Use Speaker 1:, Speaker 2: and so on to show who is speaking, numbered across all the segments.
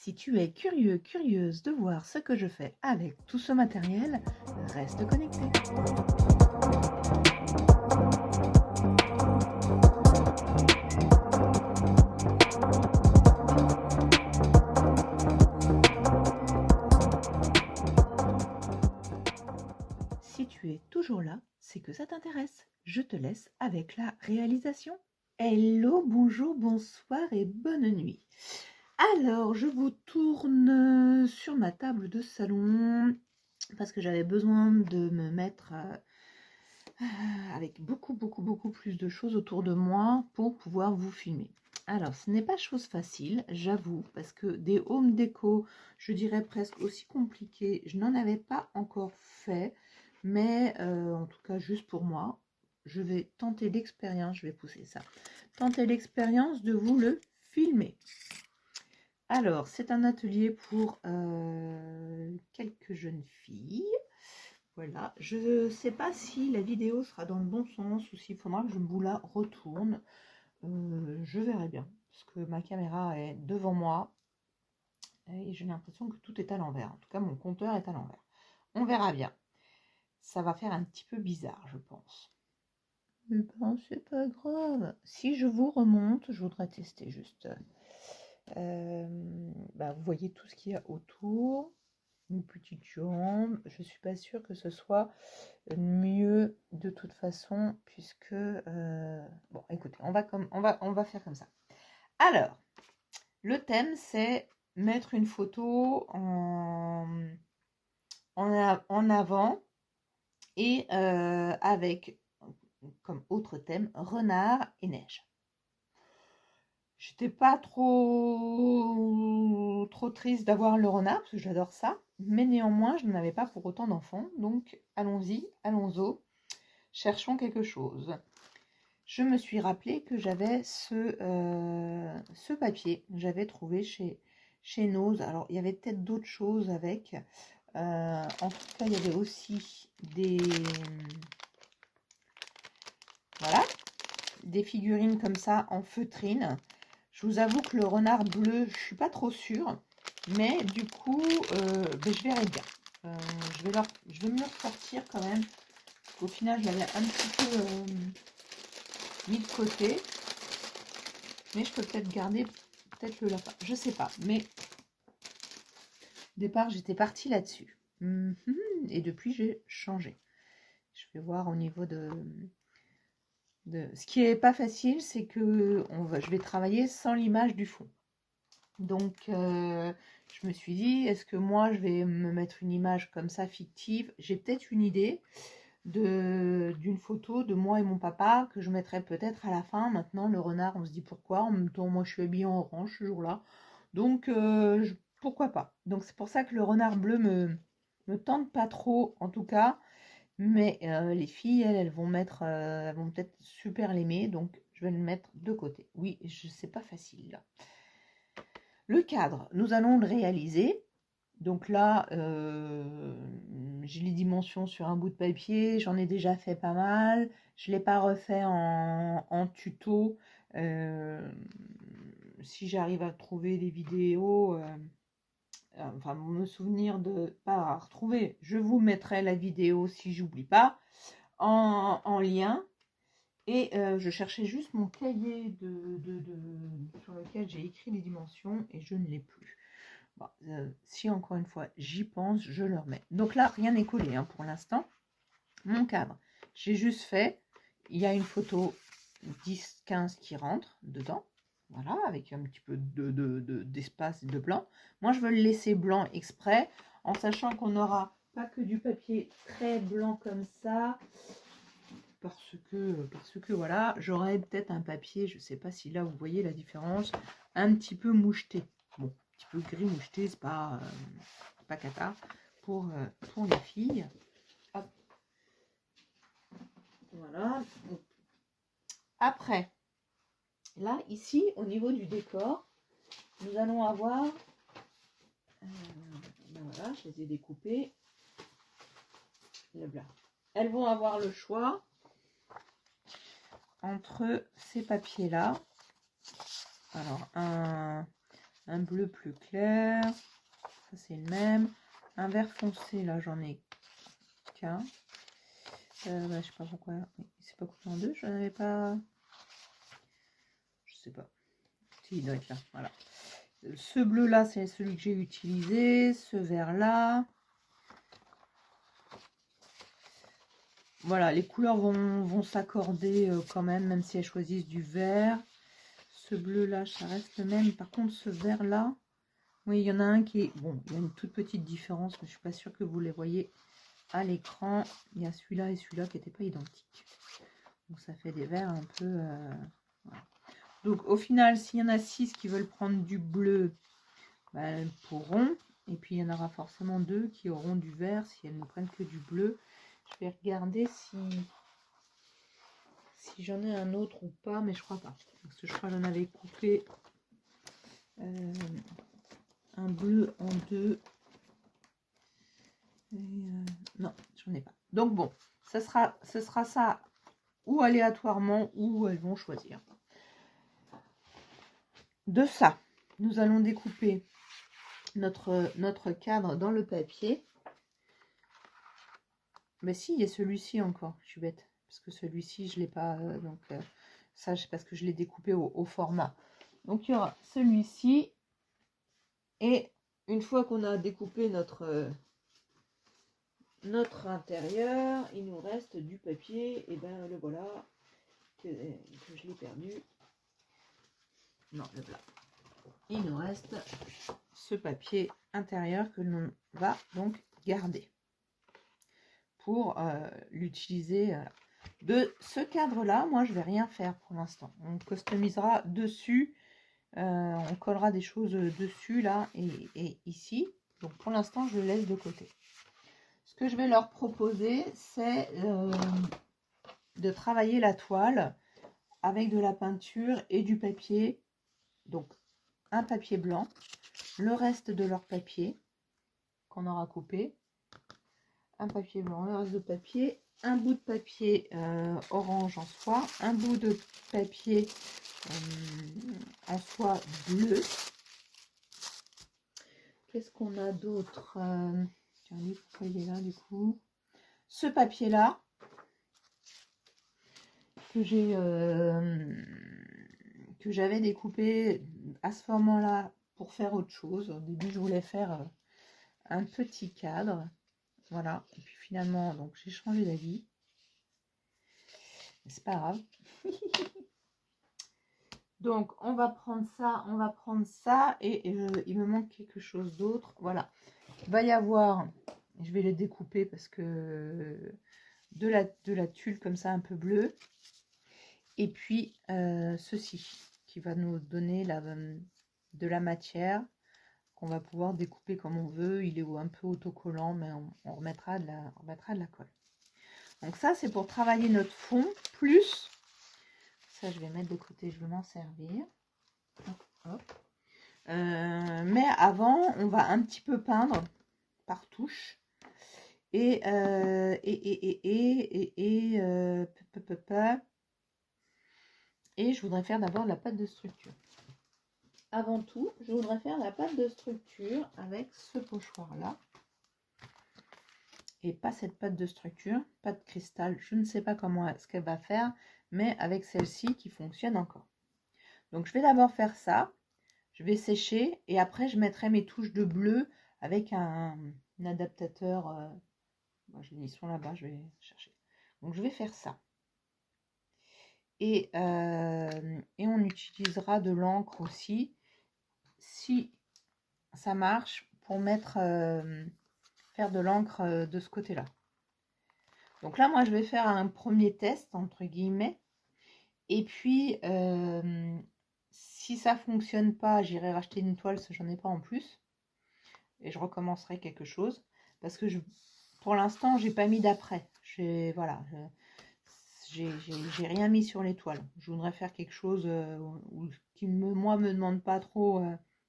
Speaker 1: Si tu es curieux, curieuse de voir ce que je fais avec tout ce matériel, reste connecté. Si tu es toujours là, c'est que ça t'intéresse. Je te laisse avec la réalisation. Hello, bonjour, bonsoir et bonne nuit. Alors, je vous tourne sur ma table de salon parce que j'avais besoin de me mettre avec beaucoup plus de choses autour de moi pour pouvoir vous filmer. Alors, ce n'est pas chose facile, j'avoue, parce que des home déco, je dirais presque aussi compliqués, je n'en avais pas encore fait, mais en tout cas juste pour moi, je vais tenter l'expérience, je vais pousser ça, tenter l'expérience de vous le filmer. Alors, c'est un atelier pour quelques jeunes filles. Voilà, je ne sais pas si la vidéo sera dans le bon sens ou s'il faudra que je vous la retourne. Je verrai bien, parce que ma caméra est devant moi et j'ai l'impression que tout est à l'envers. En tout cas, mon compteur est à l'envers. On verra bien. Ça va faire un petit peu bizarre, je pense. Mais ben, c'est pas grave. Si je vous remonte, je voudrais tester juste. Vous voyez tout ce qu'il y a autour. Une petite jambe. Je suis pas sûre que ce soit mieux de toute façon, puisque bon, écoutez, on va faire comme ça. Alors, le thème, c'est mettre une photo en avant et avec comme autre thème renard et neige. J'étais pas trop triste d'avoir le renard parce que j'adore ça, mais néanmoins je n'en avais pas pour autant d'enfants, donc allons-y, allons-y, cherchons quelque chose. Je me suis rappelé que j'avais ce papier que j'avais trouvé chez Nose. Alors il y avait peut-être d'autres choses avec. En tout cas il y avait aussi des figurines comme ça en feutrine. Je vous avoue que le renard bleu, je suis pas trop sûre, mais du coup, je verrai bien. Je vais me le ressortir quand même. Au final, je l'avais un petit peu mis de côté, mais je peux peut-être garder le lapin. Je sais pas, mais au départ, j'étais partie là-dessus. Et depuis, j'ai changé. Je vais voir au niveau de... Ce qui est pas facile, c'est que je vais travailler sans l'image du fond. Donc, je me suis dit, est-ce que moi, je vais me mettre une image comme ça, fictive? J'ai peut-être une idée d'une photo de moi et mon papa que je mettrai peut-être à la fin. Maintenant, le renard, on se dit pourquoi. En même temps, moi, je suis habillée en orange ce jour-là. Donc, pourquoi pas? Donc, c'est pour ça que le renard bleu me tente pas trop, en tout cas. Mais les filles, elles vont peut-être super l'aimer. Donc, je vais le mettre de côté. Oui, c'est pas facile, là. Le cadre, nous allons le réaliser. Donc là, j'ai les dimensions sur un bout de papier. J'en ai déjà fait pas mal. Je ne l'ai pas refait en tuto. Si j'arrive à trouver des vidéos, enfin me souvenir de pas retrouver, je vous mettrai la vidéo si j'oublie pas en lien. Et je cherchais juste mon cahier sur lequel j'ai écrit les dimensions et je ne l'ai plus. Bon, si encore une fois j'y pense, je le remets. Donc là, rien n'est collé pour l'instant. Mon cadre, j'ai juste fait, il y a une photo 10-15 qui rentre dedans. Voilà, avec un petit peu d'espace et de blanc. Moi, je veux le laisser blanc exprès, en sachant qu'on n'aura pas que du papier très blanc comme ça. Parce que voilà, j'aurais peut-être un papier, je ne sais pas si là vous voyez la différence, un petit peu moucheté. Bon, un petit peu gris moucheté, c'est pas cata pour les filles. Hop. Voilà. Après, là, ici, au niveau du décor, nous allons avoir... voilà, je les ai découpées. Elles vont avoir le choix entre ces papiers-là. Alors, un bleu plus clair, ça c'est le même, un vert foncé, là j'en ai qu'un, je sais pas pourquoi, c'est pas coupé en deux, je n'en avais pas, je sais pas, si, il doit être là, voilà. Ce bleu là c'est celui que j'ai utilisé, ce vert là, voilà, les couleurs vont s'accorder quand même si elles choisissent du vert. Ce bleu là ça reste le même, par contre ce vert là, oui, il y en a un qui est... Bon, il y a une toute petite différence, mais je ne suis pas sûre que vous les voyez à l'écran. Il y a celui-là et celui-là qui n'étaient pas identiques. Donc, ça fait des verts un peu... voilà. Donc, au final, s'il y en a 6 qui veulent prendre du bleu, ben, elles pourront. Et puis, il y en aura forcément 2 qui auront du vert si elles ne prennent que du bleu. Je vais regarder si j'en ai un autre ou pas, mais je crois pas. Parce que je crois que j'en avais coupé... un bleu en 2. Non, j'en ai pas. Donc bon, ce sera ça ou aléatoirement ou elles vont choisir. De ça, nous allons découper notre cadre dans le papier. Mais si, il y a celui-ci encore, je suis bête. Parce que celui-ci, je ne l'ai pas. Ça, c'est parce que je l'ai découpé au format. Donc il y aura celui-ci. Et une fois qu'on a découpé notre intérieur, il nous reste du papier, et ben le voilà, que je l'ai perdu. Non, le blanc. Il nous reste ce papier intérieur que l'on va donc garder pour l'utiliser. De ce cadre-là, moi je vais rien faire pour l'instant. On customisera dessus, on collera des choses dessus là et ici. Donc pour l'instant, je le laisse de côté. Ce que je vais leur proposer, c'est de travailler la toile avec de la peinture et du papier. Donc, un papier blanc, le reste de leur papier qu'on aura coupé, un papier blanc, le reste de papier, un bout de papier orange en soie, un bout de papier en soie bleue. Qu'est-ce qu'on a d'autre? Tiens, lui, pourquoi il est là du coup? Ce papier-là, que j'avais découpé à ce moment-là pour faire autre chose. Au début, je voulais faire un petit cadre. Voilà. Et puis finalement, donc j'ai changé d'avis. C'est pas grave. Donc, on va prendre ça, et il me manque quelque chose d'autre. Voilà. Il va y avoir, je vais les découper parce que de la tulle comme ça, un peu bleue. Et puis, ceci, qui va nous donner de la matière qu'on va pouvoir découper comme on veut. Il est un peu autocollant, mais on remettra de la colle. Donc ça, c'est pour travailler notre fond, plus, ça je vais mettre de côté, je vais m'en servir. Hop, hop. Mais avant, on va un petit peu peindre par touche. Et je voudrais faire d'abord la pâte de structure. Avant tout, je voudrais faire la pâte de structure avec ce pochoir-là. Et pas cette pâte de structure, pâte cristal. Je ne sais pas comment ce qu'elle va faire, mais avec celle-ci qui fonctionne encore. Donc, je vais d'abord faire ça. Je vais sécher et après, je mettrai mes touches de bleu avec un adaptateur. Ils sont là-bas, je vais chercher. Donc, je vais faire ça. Et on utilisera de l'encre aussi, si ça marche, pour faire de l'encre de ce côté-là. Donc là, moi, je vais faire un premier test, entre guillemets. Et puis, si ça fonctionne pas, j'irai racheter une toile, si j'en ai pas en plus. Et je recommencerai quelque chose. Parce que pour l'instant, j'ai pas mis d'après. Voilà, j'ai rien mis sur les toiles. Je voudrais faire quelque chose qui me demande pas trop.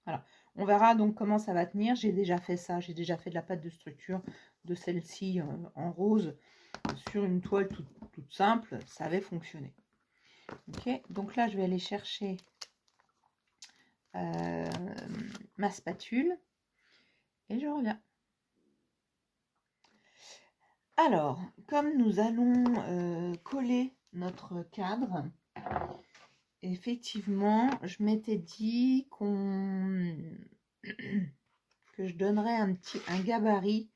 Speaker 1: Voilà. On verra donc comment ça va tenir. J'ai déjà fait ça. J'ai déjà fait de la pâte de structure de celle-ci en rose sur une toile toute simple. Ça avait fonctionné. Ok. Donc là, je vais aller chercher ma spatule et je reviens. Alors, comme nous allons coller notre cadre, effectivement, je m'étais dit que je donnerais un gabarit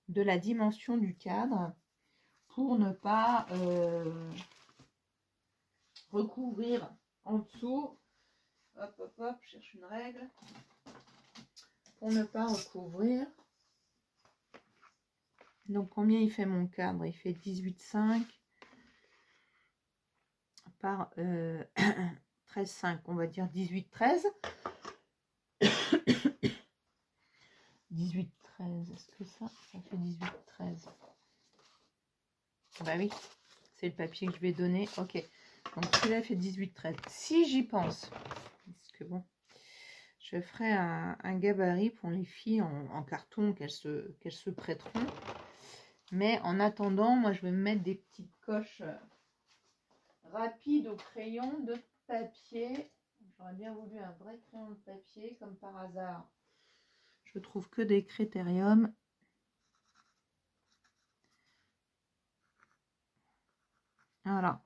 Speaker 1: de la dimension du cadre pour ne pas recouvrir en dessous. Hop, hop, hop, je cherche une règle. Pour ne pas recouvrir. Donc, combien il fait mon cadre? Il fait 18,5 par 13,5. On va dire 18,13. 18,13. Est-ce que ça fait 18,13? Bah oui, c'est le papier que je vais donner. Ok. Donc, celui-là fait 18,13. Si j'y pense, parce que bon, je ferai un gabarit pour les filles en carton qu'elles se prêteront. Mais en attendant, moi, je vais me mettre des petites coches rapides au crayon de papier. J'aurais bien voulu un vrai crayon de papier, comme par hasard. Je trouve que des critériums. Voilà.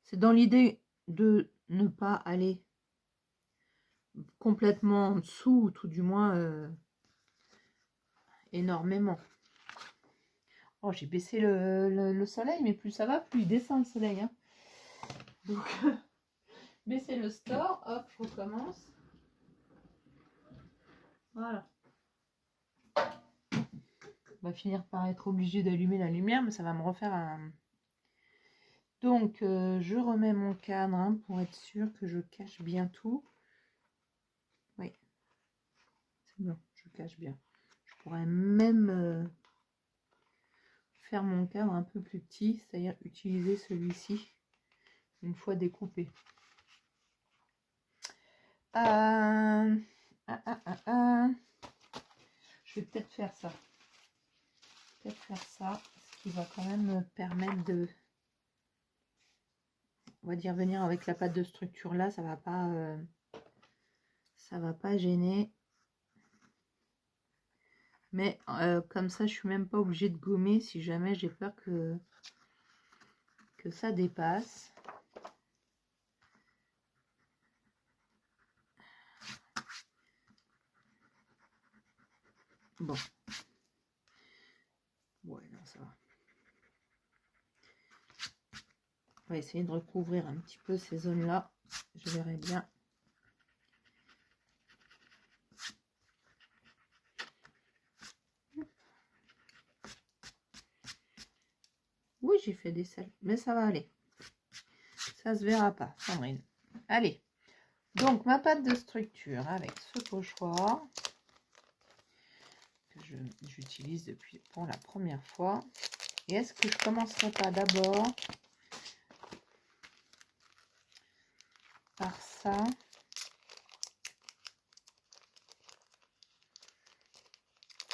Speaker 1: C'est dans l'idée de ne pas aller complètement en dessous, ou tout du moins énormément. Oh, j'ai baissé le soleil, mais plus ça va, plus il descend le soleil. Hein. Donc, baisser le store, hop, je recommence. Voilà. On va finir par être obligé d'allumer la lumière, mais ça va me refaire un... Donc, je remets mon cadre hein, pour être sûr que je cache bien tout. Oui, c'est bon, je cache bien. Je pourrais même faire mon cadre un peu plus petit, c'est-à-dire utiliser celui-ci une fois découpé. Je vais peut-être faire ça. Ce qui va quand même me permettre de, on va dire, venir avec la pâte de structure là, ça va pas gêner. Mais comme ça, je suis même pas obligée de gommer si jamais j'ai peur que ça dépasse. Bon. Ouais, non, ça va. On va essayer de recouvrir un petit peu ces zones-là. Je verrai bien. Oui, j'ai fait des selles, mais ça va aller. Ça se verra pas, Sandrine. Allez. Donc, ma pâte de structure avec ce pochoir que j'utilise depuis pour la première fois. Et est-ce que je commencerai pas d'abord par ça?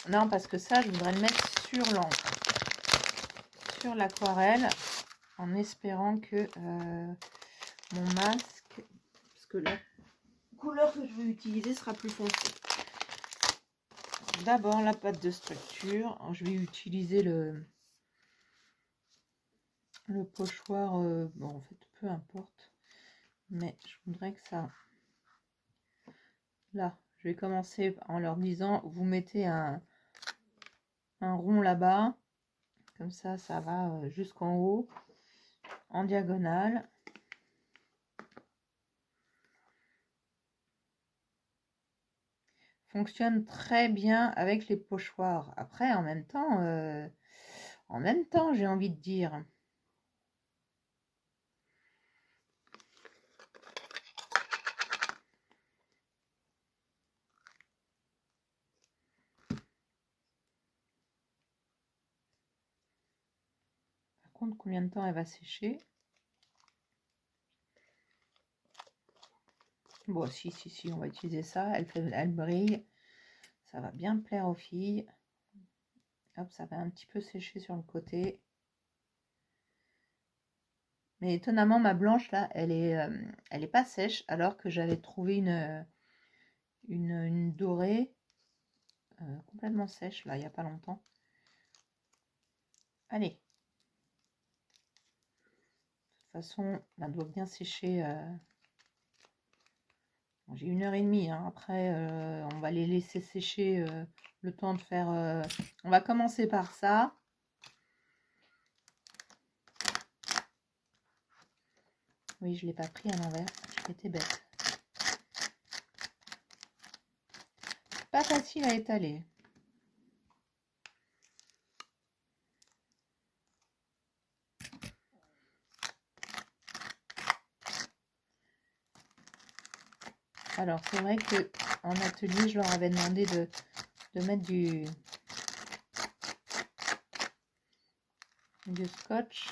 Speaker 1: Non, parce que ça, je voudrais le mettre sur l'encre, sur l'aquarelle, en espérant que mon masque, parce que la couleur que je vais utiliser sera plus foncée. D'abord, la pâte de structure. Je vais utiliser le pochoir, bon, en fait, peu importe. Mais je voudrais que ça... Là, je vais commencer en leur disant, vous mettez un rond là-bas. Comme ça, ça va jusqu'en haut, en diagonale. Fonctionne très bien avec les pochoirs. Après, en même temps, j'ai envie de dire... Contre combien de temps elle va sécher. Bon, si, on va utiliser ça. Elle brille. Ça va bien plaire aux filles. Hop, ça va un petit peu sécher sur le côté. Mais étonnamment, ma blanche, là, elle est pas sèche, alors que j'avais trouvé une dorée complètement sèche, là, il n'y a pas longtemps. Allez. De toute façon, elle doit bien sécher. J'ai 1h30, hein. Après, on va les laisser sécher le temps de faire... On va commencer par ça. Oui, je ne l'ai pas pris à l'envers. J'étais bête. Pas facile à étaler. Alors, c'est vrai que en atelier, je leur avais demandé de mettre du scotch.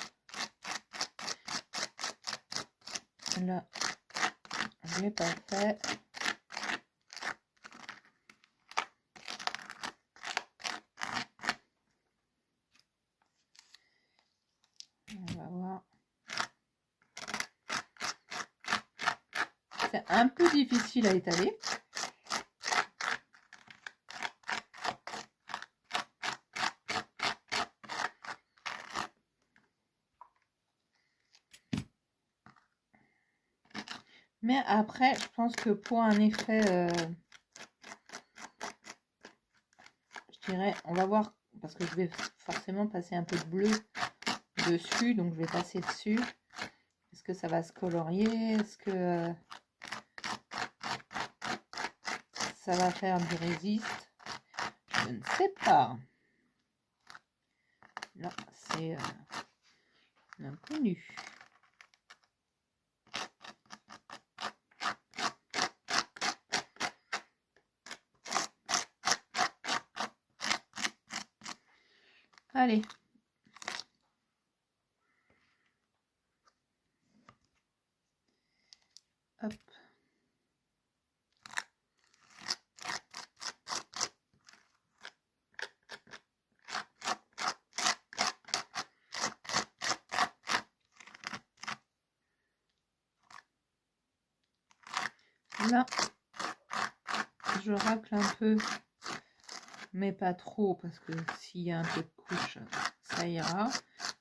Speaker 1: Là, je ne l'ai pas fait. On va voir. C'est un peu difficile à étaler. Mais après, je pense que pour un effet, je dirais, on va voir, parce que je vais forcément passer un peu de bleu dessus, donc je vais passer dessus. Est-ce que ça va se colorier? Est-ce que ça va faire du résiste? Je ne sais pas. Là, c'est l'inconnu. Allez. Hop. Là, je racle un peu, mais pas trop, parce que s'il y a un peu de couche, ça ira.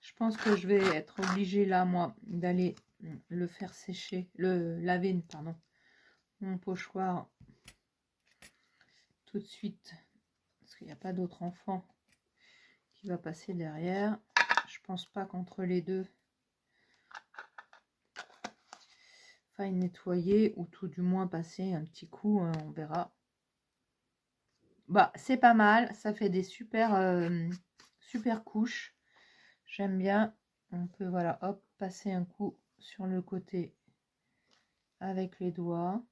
Speaker 1: Je pense que je vais être obligée là, moi, d'aller le faire sécher, le laver, pardon, mon pochoir tout de suite, parce qu'il n'y a pas d'autre enfant qui va passer derrière. Je pense pas qu'entre les deux, faille nettoyer, ou tout du moins passer un petit coup, on verra. Bah, c'est pas mal, ça fait des super couches. J'aime bien. On peut, voilà, hop, passer un coup sur le côté avec les doigts.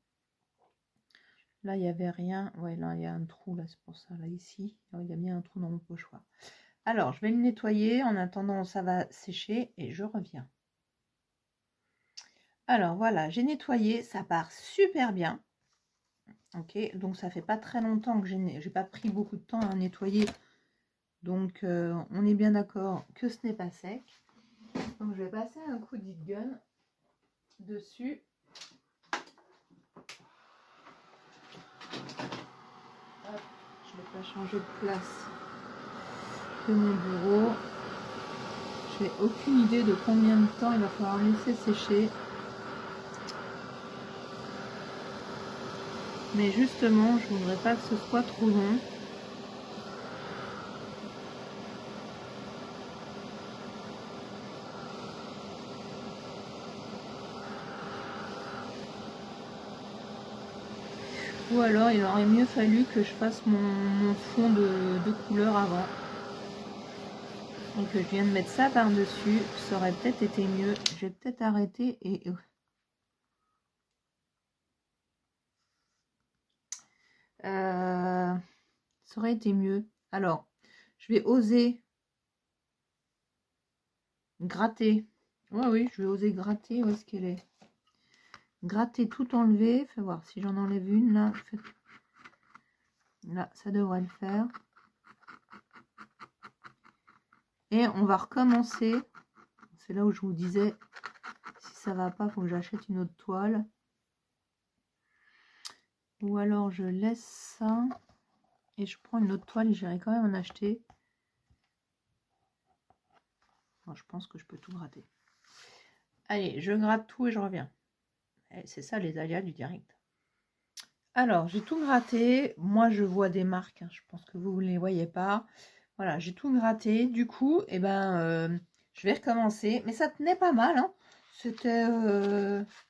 Speaker 1: Là, il n'y avait rien. Ouais, là, il y a un trou, là, c'est pour ça. Là, ici, il y a bien un trou dans mon pochoir. Alors, je vais le nettoyer. En attendant, ça va sécher et je reviens. Alors, voilà, j'ai nettoyé. Ça part super bien. Ok, donc ça fait pas très longtemps que j'ai pas pris beaucoup de temps à nettoyer. Donc, on est bien d'accord que ce n'est pas sec. Donc, je vais passer un coup d'heat gun dessus. Hop, je vais pas changer de place de mon bureau. Je n'ai aucune idée de combien de temps il va falloir laisser sécher. Mais justement, je voudrais pas que ce soit trop long. Ou alors, il aurait mieux fallu que je fasse mon fond de couleur avant. Donc, je viens de mettre ça par-dessus. Ça aurait peut-être été mieux. Je vais peut-être arrêter et... ça aurait été mieux. Alors, je vais oser gratter. Ouais, oui, je vais oser gratter. Où est-ce qu'elle est? Gratter tout enlever. Fais voir si j'en enlève une là. Là, ça devrait le faire. Et on va recommencer. C'est là où je vous disais, ça va pas, il faut que j'achète une autre toile. Ou alors je laisse ça et je prends une autre toile et j'irai quand même en acheter. Bon, je pense que je peux tout gratter. Allez, je gratte tout et je reviens. C'est ça les aléas du direct. Alors, j'ai tout gratté. Moi, je vois des marques. Hein. Je pense que vous ne les voyez pas. Voilà, j'ai tout gratté. Du coup, eh ben, je vais recommencer. Mais ça tenait pas mal. Hein. C'était...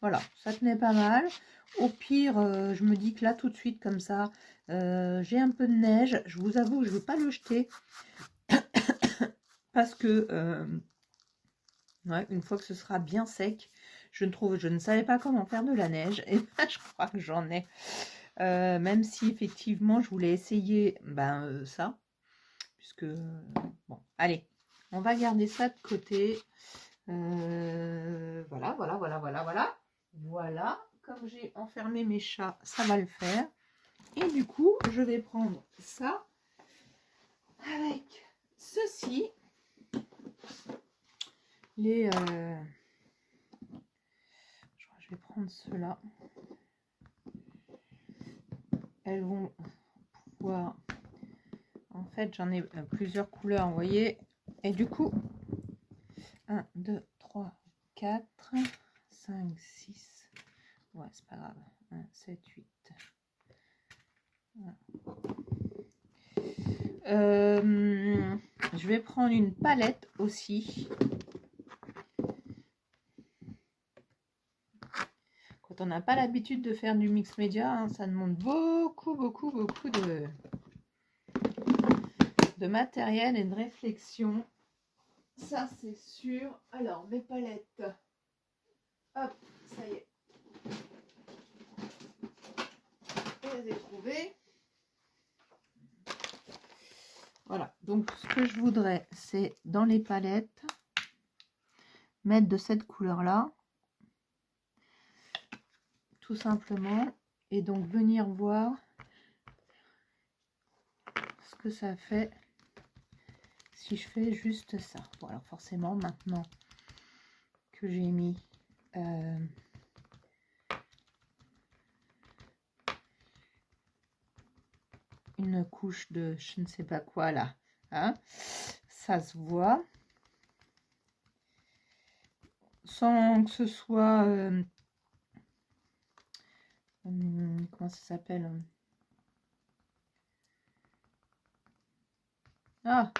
Speaker 1: voilà, ça tenait pas mal. Au pire, je me dis que là, tout de suite, comme ça, j'ai un peu de neige. Je vous avoue, je ne veux pas le jeter. Parce que, ouais, une fois que ce sera bien sec, je ne savais pas comment faire de la neige. Et ben, je crois que j'en ai. Même si effectivement je voulais essayer ça, puisque bon, allez, on va garder ça de côté. Voilà, comme j'ai enfermé mes chats, ça va le faire. Et du coup, je vais prendre ça avec ceci, je vais prendre ceux-là. Elles vont pouvoir, en fait j'en ai plusieurs couleurs, vous voyez, et du coup 1, 2, 3, 4, 5, 6, ouais c'est pas grave, 1, 7, 8. Voilà. Je vais prendre une palette aussi. Quand on n'a pas l'habitude de faire du mix média, hein, ça demande beaucoup de matériel et de réflexion. Ça c'est sûr. Alors mes palettes, hop, ça y est, je les ai trouvées. Voilà, donc ce que je voudrais, c'est dans les palettes mettre de cette couleur là, tout simplement, et donc venir voir ce que ça fait si je fais juste ça. Bon, alors forcément maintenant que j'ai mis une couche de je ne sais pas quoi là, hein, ça se voit sans que ce soit comment ça s'appelle, ah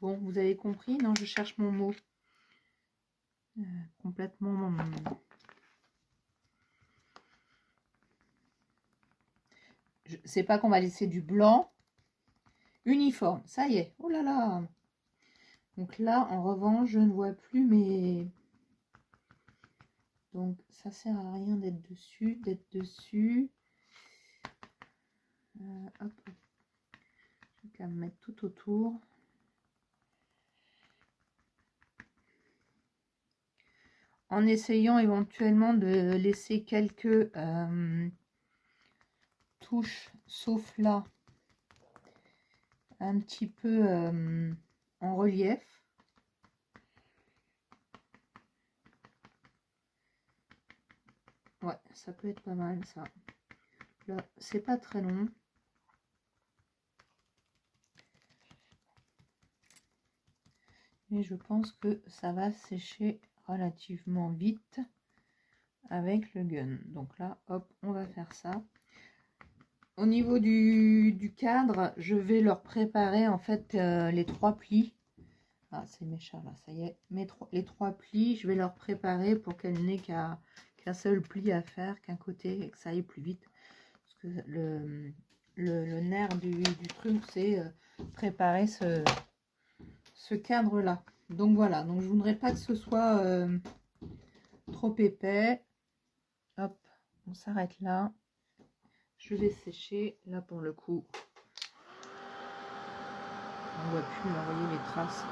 Speaker 1: bon, vous avez compris, non, je cherche mon mot complètement c'est pas qu'on va laisser du blanc uniforme, ça y est, oh là là. Donc là en revanche je ne vois plus mes, donc ça sert à rien d'être dessus, hop, j'ai qu'à me mettre tout autour. En essayant éventuellement de laisser quelques touches, sauf là, un petit peu en relief. Ouais, ça peut être pas mal ça. Là, c'est pas très long. Et je pense que ça va sécher relativement vite avec le gun. Donc là, hop, on va faire ça. Au niveau du cadre, je vais leur préparer en fait les 3 plis. Ah, c'est mes chats là, ça y est. Les 3 plis, je vais leur préparer pour qu'elle n'ait qu'un seul pli à faire, qu'un côté, et que ça aille plus vite. Parce que le nerf du truc, c'est préparer ce cadre là. Donc voilà, donc je voudrais pas que ce soit trop épais. Hop, on s'arrête là. Je vais sécher là pour le coup. On voit plus, là, vous voyez les traces.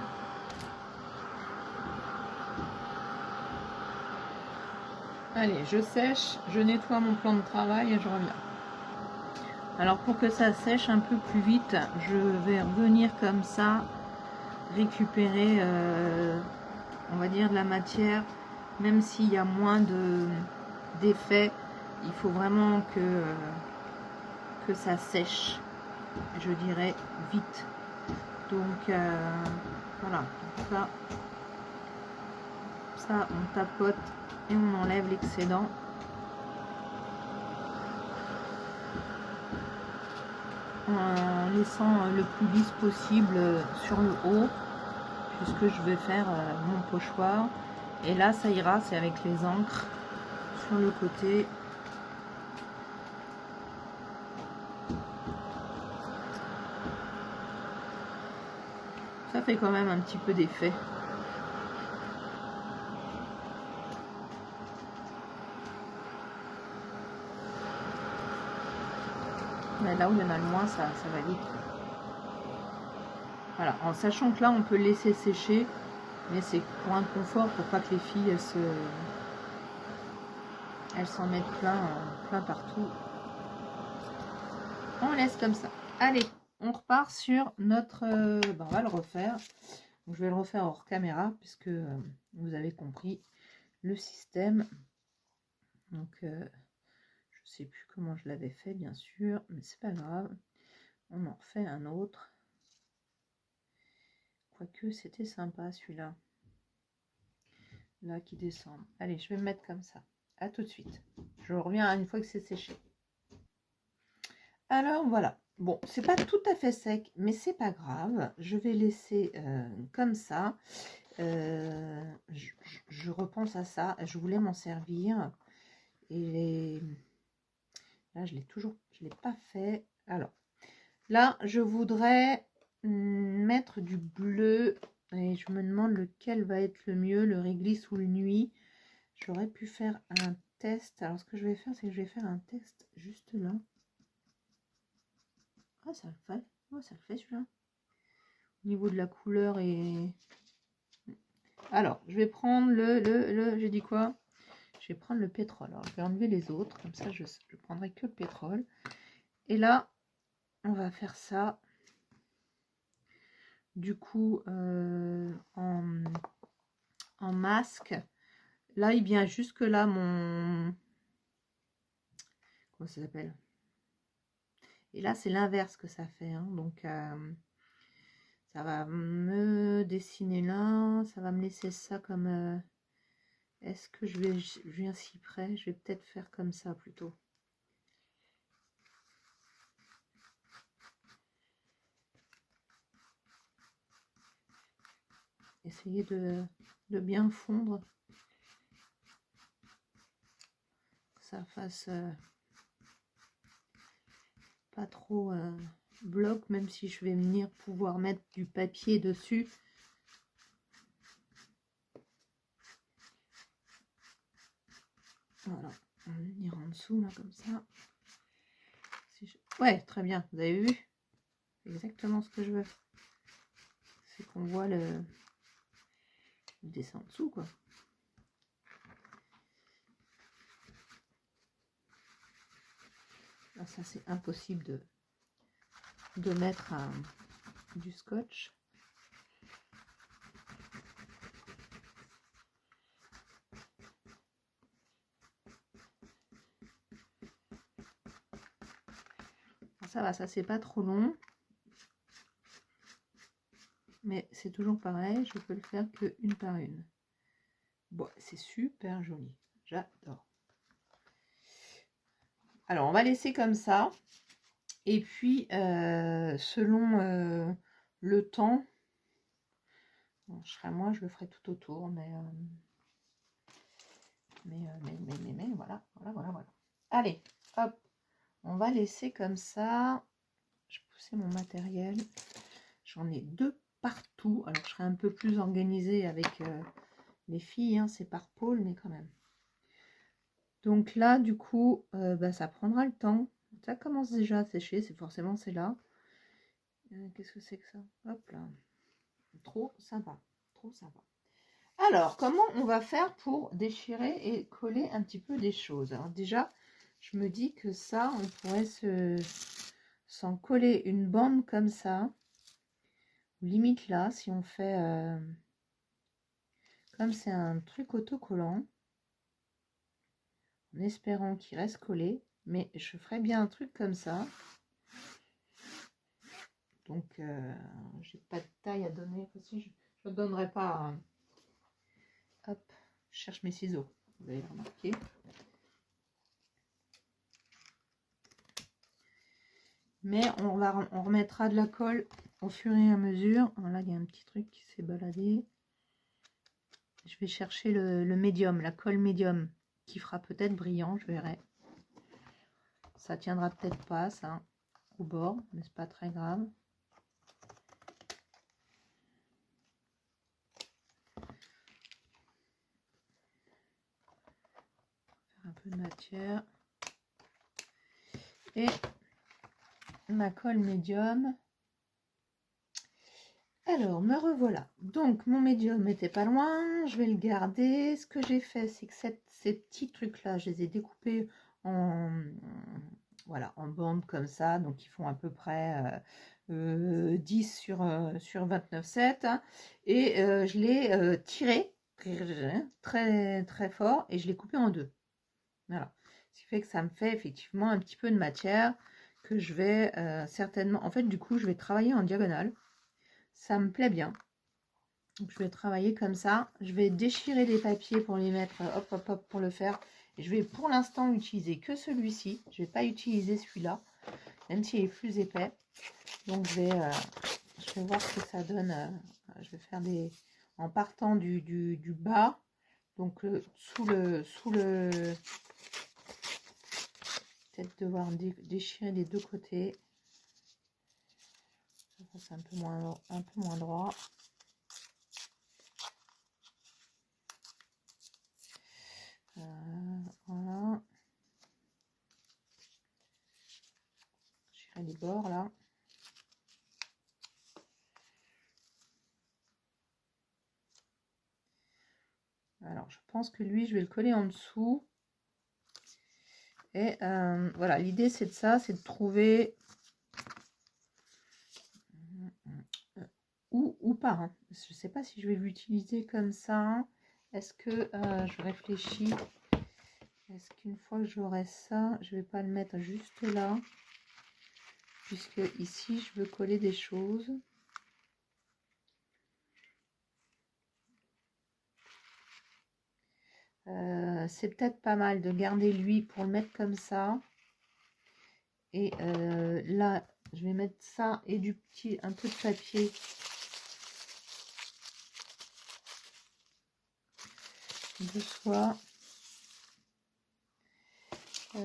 Speaker 1: Allez, je sèche, je nettoie mon plan de travail et je reviens. Alors pour que ça sèche un peu plus vite, je vais revenir comme ça récupérer on va dire, de la matière, même s'il y a moins d'effet, il faut vraiment que ça sèche, je dirais, vite. Donc, voilà, ça, on tapote et on enlève l'excédent. En laissant le plus lisse possible sur le haut, puisque je vais faire mon pochoir. Et là, ça ira, c'est avec les encres sur le côté. Ça fait quand même un petit peu d'effet. Mais là où il y en a le moins, ça va vite. Voilà, en sachant que là, on peut laisser sécher, mais c'est pour un confort, pour pas que les filles elles s'en mettent plein partout. On laisse comme ça. Allez, on repart sur notre... on va le refaire. Donc, je vais le refaire hors caméra, puisque vous avez compris le système. Donc, je sais plus comment je l'avais fait, bien sûr, mais c'est pas grave. On en refait un autre. Quoique, c'était sympa, celui-là. Là, qui descend. Allez, je vais me mettre comme ça. À tout de suite. Je reviens une fois que c'est séché. Alors, voilà. Bon, c'est pas tout à fait sec, mais c'est pas grave. Je vais laisser comme ça. Je repense à ça. Je voulais m'en servir. Et là, je l'ai pas fait. Alors, là, je voudrais mettre du bleu. Et je me demande lequel va être le mieux, le réglisse ou le nuit. J'aurais pu faire un test. Alors, ce que je vais faire, c'est que je vais faire un test juste là. Ah, ça le fait. Oh, ça le fait celui-là. Au niveau de la couleur et... Alors, je vais prendre j'ai dit quoi? Je vais prendre le pétrole. Alors, je vais enlever les autres. Comme ça, je prendrai que le pétrole. Et là, on va faire ça. Du coup, en masque. Là, il vient jusque là mon... Comment ça s'appelle? Et là, c'est l'inverse que ça fait. Hein. Donc, ça va me dessiner là. Ça va me laisser ça comme... Est-ce que je viens si près? Je vais peut-être faire comme ça plutôt. Essayer de bien fondre. Que ça fasse pas trop bloc, même si je vais venir pouvoir mettre du papier dessus. Voilà, on va venir en dessous là comme ça. Ouais, très bien, vous avez vu? Exactement ce que je veux. C'est qu'on voit le dessin en dessous, quoi. Là, ça, c'est impossible de mettre du scotch. Ça va, ça c'est pas trop long. Mais c'est toujours pareil, je peux le faire que une par une. Bon, c'est super joli. J'adore. Alors, on va laisser comme ça. Et puis, selon le temps, bon, moi, je le ferai tout autour, mais voilà. Allez, hop, on va laisser comme ça. Je vais pousser mon matériel. J'en ai deux partout. Alors, je serai un peu plus organisée avec les filles, hein, c'est par pôle, mais quand même. Donc là, du coup, ça prendra le temps. Ça commence déjà à sécher, c'est là. Qu'est-ce que c'est que ça? Hop là. Trop sympa, trop sympa. Alors, comment on va faire pour déchirer et coller un petit peu des choses? Alors déjà, je me dis que ça, on pourrait s'en coller une bande comme ça. Limite là, si on fait comme c'est un truc autocollant, en espérant qu'il reste collé, mais je ferais bien un truc comme ça. Donc, j'ai pas de taille à donner. Aussi, je ne donnerai pas. Hop, je cherche mes ciseaux. Vous avez remarqué. Mais on remettra de la colle au fur et à mesure. Alors là, il y a un petit truc qui s'est baladé. Je vais chercher le médium, la colle médium, qui fera peut-être brillant, je verrai. Ça tiendra peut-être pas, ça, au bord, mais c'est pas très grave. Faire un peu de matière. Et ma colle médium. Alors, me revoilà. Donc, mon médium n'était pas loin. Je vais le garder. Ce que j'ai fait, c'est que ces petits trucs-là, je les ai découpés en, voilà, en bandes comme ça. Donc, ils font à peu près 10 sur 29,7. Hein, et je l'ai tiré très, très fort et je l'ai coupé en deux. Voilà. Ce qui fait que ça me fait effectivement un petit peu de matière que je vais certainement... En fait, du coup, je vais travailler en diagonale. Ça me plaît bien. Donc, je vais travailler comme ça. Je vais déchirer les papiers pour les mettre, hop, hop, hop, pour le faire. Et je vais pour l'instant utiliser que celui-ci. Je ne vais pas utiliser celui-là, même s'il est plus épais. Donc, je vais voir ce que ça donne. Je vais faire des... En partant du bas, donc sous le peut-être devoir déchirer les deux côtés. Ça c'est un peu moins droit. Voilà. Déchirer les bords là. Alors je pense que lui je vais le coller en dessous. Et voilà, l'idée c'est de ça, c'est de trouver ou pas. Hein. Je sais pas si je vais l'utiliser comme ça. Est-ce que je réfléchis? Est-ce qu'une fois que j'aurai ça, je vais pas le mettre juste là? Puisque ici, je veux coller des choses. C'est peut-être pas mal de garder lui pour le mettre comme ça. Et là, je vais mettre ça et un peu de papier. De soie. Et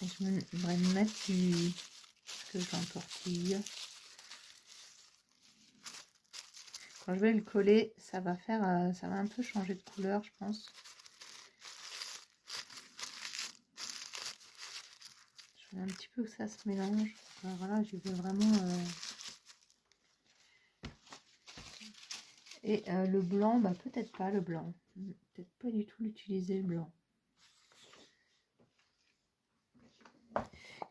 Speaker 1: je voudrais me mettre du... Parce que j'entortille. Quand je vais le coller, ça va un peu changer de couleur, je pense. Je veux un petit peu que ça se mélange. Alors là, je veux vraiment... Et le blanc, bah peut-être pas le blanc. Peut-être pas du tout l'utiliser le blanc.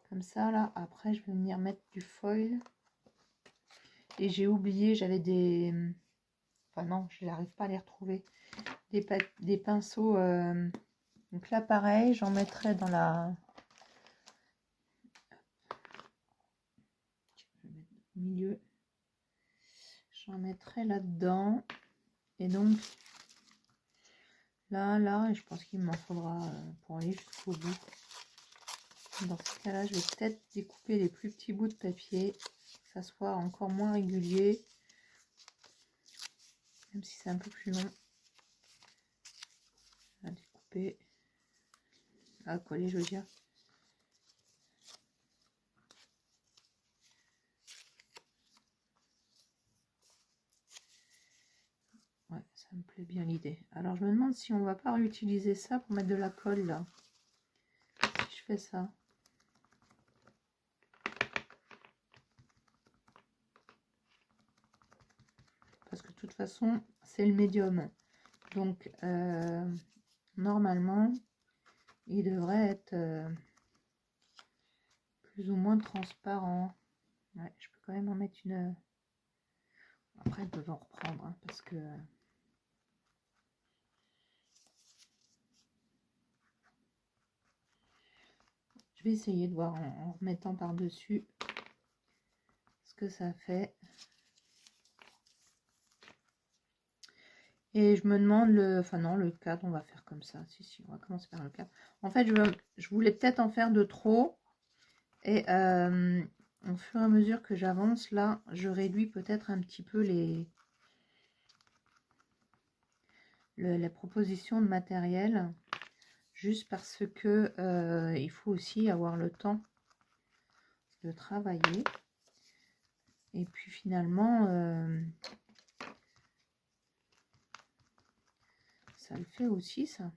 Speaker 1: Comme ça, là, après, je vais venir mettre du foil. Et j'ai oublié, j'avais des... Enfin non, je n'arrive pas à les retrouver. Des pinceaux. Donc là, pareil, j'en mettrai dans la... Je vais mettre au milieu. J'en mettrai là-dedans. Et donc, là, et je pense qu'il m'en faudra pour aller jusqu'au bout. Dans ce cas-là, je vais peut-être découper les plus petits bouts de papier, que ça soit encore moins régulier, même si c'est un peu plus long. À découper, à coller, je veux dire. Ouais, ça me plaît bien l'idée. Alors, je me demande si on va pas réutiliser ça pour mettre de la colle là. Si je fais ça. Parce que de toute façon, c'est le médium. Donc, normalement, il devrait être plus ou moins transparent. Ouais, je peux quand même en mettre une Après, elles peuvent en reprendre, hein, parce que... Je vais essayer de voir en remettant par-dessus ce que ça fait. Et je me demande le... Enfin non, le cadre, on va faire comme ça. Si, on va commencer par le cadre. En fait, je voulais peut-être en faire de trop. Et au fur et à mesure que j'avance, là, je réduis peut-être un petit peu les propositions de matériel. Juste parce que il faut aussi avoir le temps de travailler. Et puis finalement, ça le fait aussi, ça.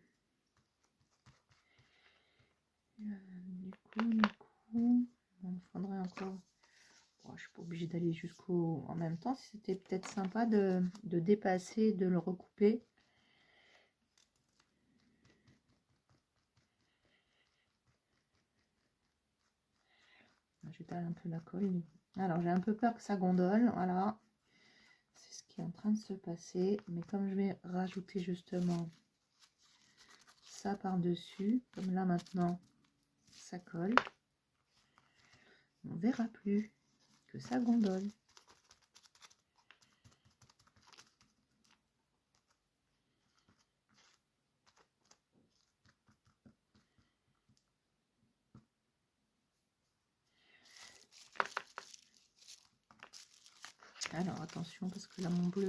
Speaker 1: Du coup, il faudrait encore... Bon, je ne suis pas obligée d'aller jusqu'au... En même temps, c'était peut-être sympa de dépasser, de le recouper. J'étale un peu la colle. Alors, j'ai un peu peur que ça gondole. Voilà. C'est ce qui est en train de se passer. Mais comme je vais rajouter justement ça par-dessus, comme là maintenant, ça colle, on verra plus que ça gondole. Alors, attention, parce que là, mon bleu...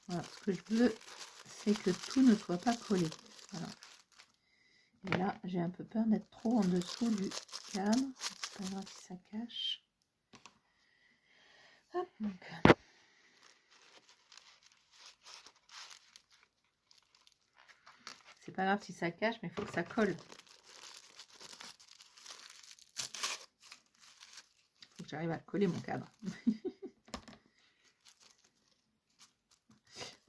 Speaker 1: Voilà, ce que je veux, c'est que tout ne soit pas collé. Voilà. Et là, j'ai un peu peur d'être trop en dessous du cadre. C'est pas grave si ça cache. Hop, donc. C'est pas grave si ça cache, mais il faut que ça colle. Il faut que j'arrive à coller mon cadre.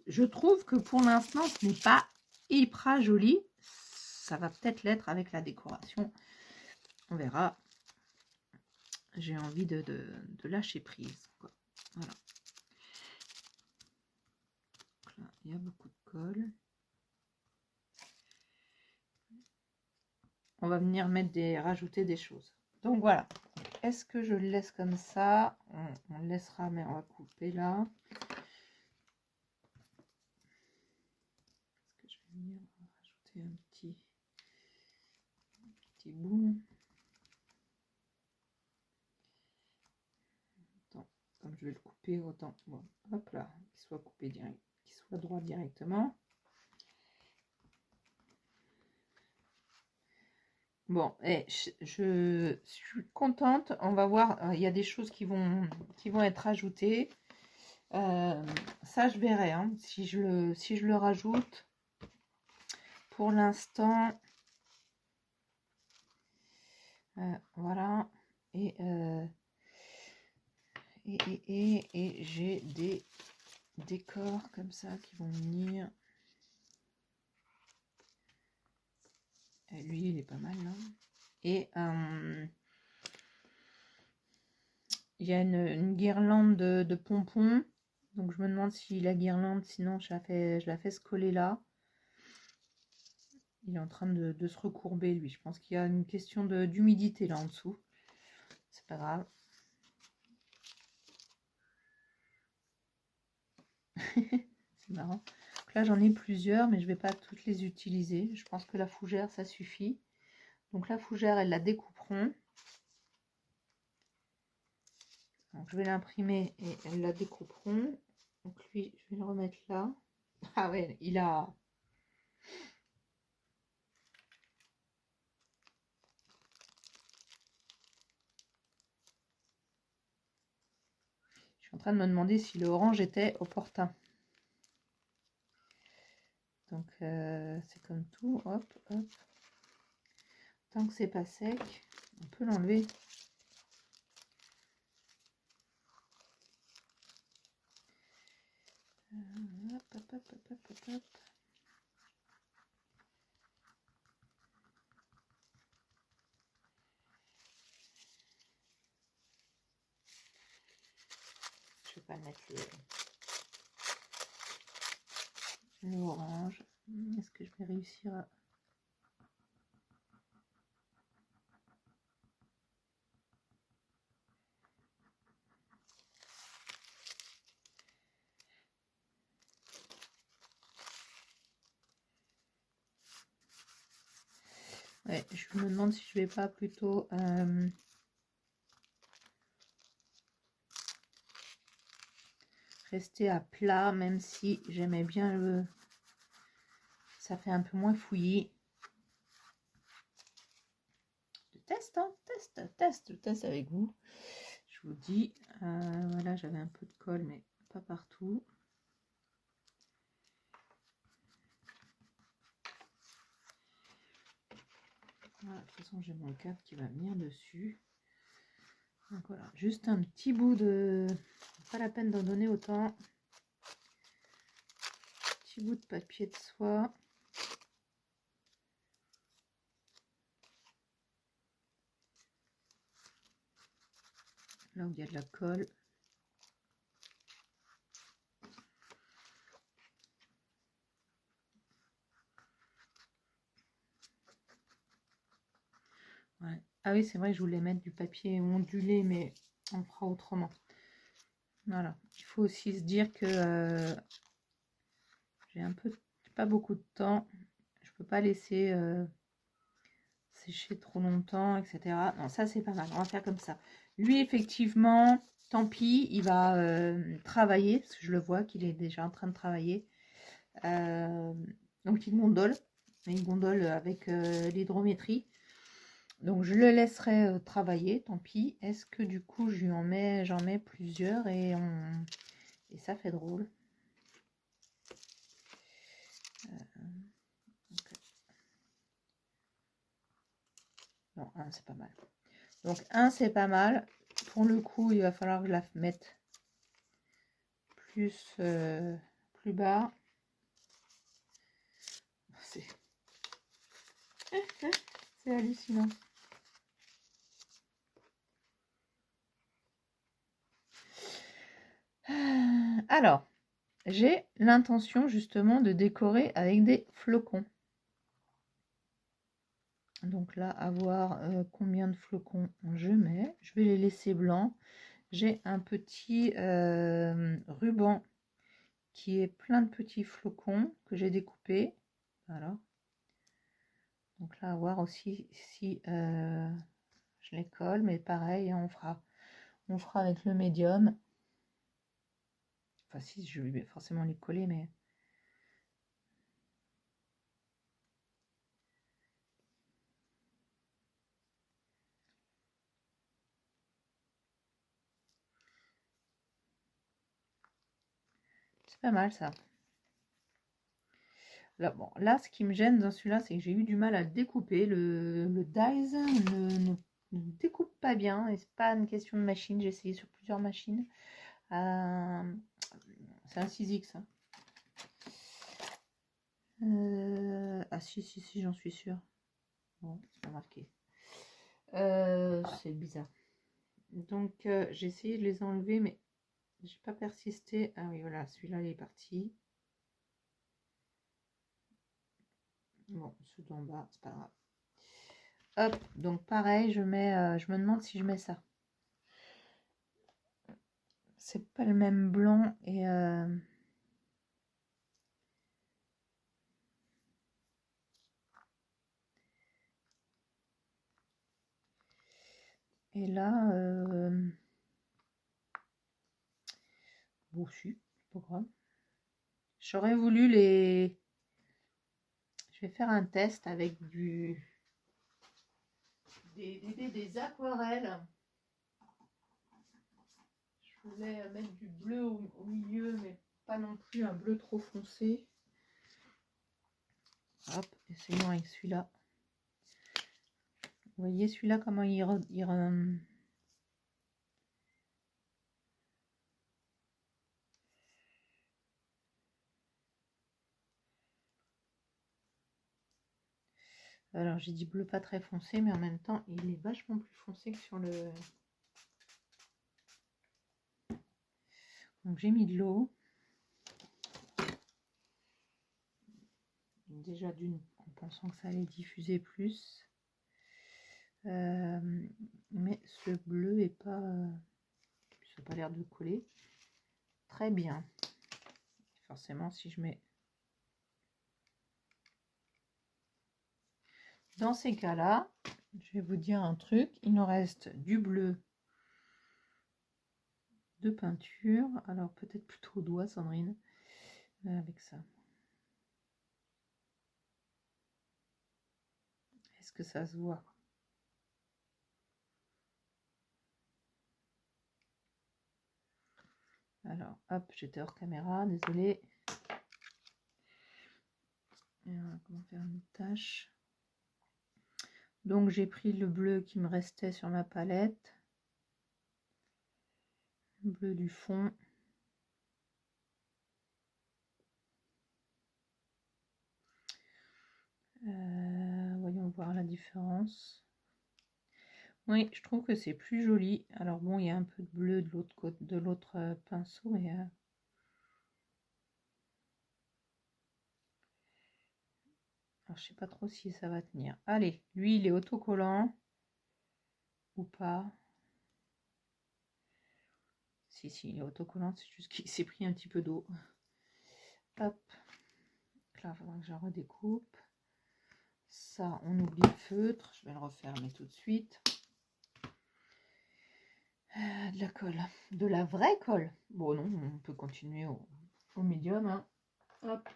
Speaker 1: Je trouve que pour l'instant, ce n'est pas hyper joli. Ça va peut-être l'être avec la décoration. On verra. J'ai envie de lâcher prise, quoi. Voilà. Donc là, il y a beaucoup de colle. On va venir rajouter des choses. Donc voilà. Est-ce que je le laisse comme ça? On le laissera, mais on va couper là. Est-ce que je vais venir rajouter un petit bout? Attends, comme je vais le couper, autant. Bon, hop là, qu'il soit coupé direct, qu'il soit droit directement. Bon, et je suis contente. On va voir. Il y a des choses qui vont être ajoutées. Ça, je verrai, hein, si je le rajoute. Pour l'instant, voilà. Et j'ai des décors comme ça qui vont venir. Et lui, il est pas mal là. Et il y a une guirlande de pompons. Donc je me demande si la guirlande, sinon je la fais se coller là. Il est en train de se recourber, lui. Je pense qu'il y a une question d'humidité là en dessous. C'est pas grave. C'est marrant. Donc là, j'en ai plusieurs, mais je ne vais pas toutes les utiliser. Je pense que la fougère, ça suffit. Donc la fougère, elles la découperont. Donc je vais l'imprimer et elles la découperont. Donc lui, je vais le remettre là. Ah ouais, il a... Je suis en train de me demander si le orange était opportun. Donc c'est comme tout, hop, hop. Tant que c'est pas sec, on peut l'enlever. Hop, hop, hop, hop, hop, hop. pas mettre l'orange. Est-ce que je vais réussir à... Ouais, je me demande si je vais pas plutôt rester à plat, même si j'aimais bien le... Ça fait un peu moins fouillis. Je teste, hein, je teste avec vous. Je vous dis, voilà, j'avais un peu de colle, mais pas partout. Voilà, de toute façon, j'ai mon cap qui va venir dessus. Donc voilà, juste un petit bout de... Pas la peine d'en donner autant. Petit bout de papier de soie. Là où il y a de la colle. Ouais. Ah oui, c'est vrai, je voulais mettre du papier ondulé, mais on fera autrement. Voilà. Il faut aussi se dire que j'ai un peu, pas beaucoup de temps. Je peux pas laisser sécher trop longtemps, etc. Non, ça c'est pas mal. On va faire comme ça. Lui, effectivement, tant pis, il va travailler, parce que je le vois qu'il est déjà en train de travailler. Donc il gondole avec l'hydrométrie. Donc je le laisserai travailler, tant pis. Est-ce que du coup j'en mets plusieurs et ça fait drôle. Okay. Non, un c'est pas mal. Donc un c'est pas mal. Pour le coup, il va falloir que je la mette plus bas. C'est hallucinant. Alors, j'ai l'intention justement de décorer avec des flocons. Donc là, à voir combien de flocons je mets. Je vais les laisser blancs. J'ai un petit ruban qui est plein de petits flocons que j'ai découpés. Voilà. Donc là, à voir aussi si je les colle. Mais pareil, on fera avec le médium. Enfin, si, je vais forcément les coller, mais... C'est pas mal, ça. Là, bon, là, ce qui me gêne dans celui-là, c'est que j'ai eu du mal à le découper. Le dies ne découpe pas bien. Et c'est pas une question de machine. J'ai essayé sur plusieurs machines. C'est un 6X. Hein. Ah si, j'en suis sûre. Bon, c'est pas marqué. C'est bizarre. Donc, j'ai essayé de les enlever, mais j'ai pas persisté. Ah oui, voilà, celui-là, il est parti. Bon, ceux d'en bas, c'est pas grave. Hop, donc pareil, je me demande si je mets ça. C'est pas le même blanc et là, bon, si, c'est pas grave. J'aurais voulu les... Je vais faire un test avec des aquarelles. Je voulais mettre du bleu au milieu, mais pas non plus un bleu trop foncé. Hop, essayons avec celui-là. Vous voyez celui-là comment Alors j'ai dit bleu pas très foncé, mais en même temps il est vachement plus foncé que sur le... Donc j'ai mis de l'eau. Déjà d'une, en pensant que ça allait diffuser plus. Mais ce bleu est pas... ça n'a pas l'air de coller très bien. Forcément, si je mets... Dans ces cas-là, je vais vous dire un truc. Il nous reste du bleu de peinture. Alors, peut-être plutôt au doigt, Sandrine, avec ça. Est-ce que ça se voit? Alors, hop, j'étais hors caméra, désolée. Comment faire une tâche? Donc, j'ai pris le bleu qui me restait sur ma palette. Le bleu du fond. Voyons voir la différence. Oui, je trouve que c'est plus joli. Alors bon, il y a un peu de bleu de l'autre côté, de l'autre pinceau, mais alors, je sais pas trop si ça va tenir. Allez, lui, il est autocollant ou pas? Si, il est autocollant, c'est juste qu'il s'est pris un petit peu d'eau. Hop. Là, il faudra que je redécoupe. Ça, on oublie le feutre. Je vais le refaire, mais tout de suite. De la colle. De la vraie colle. Bon, non, on peut continuer au médium. Hein. Hop.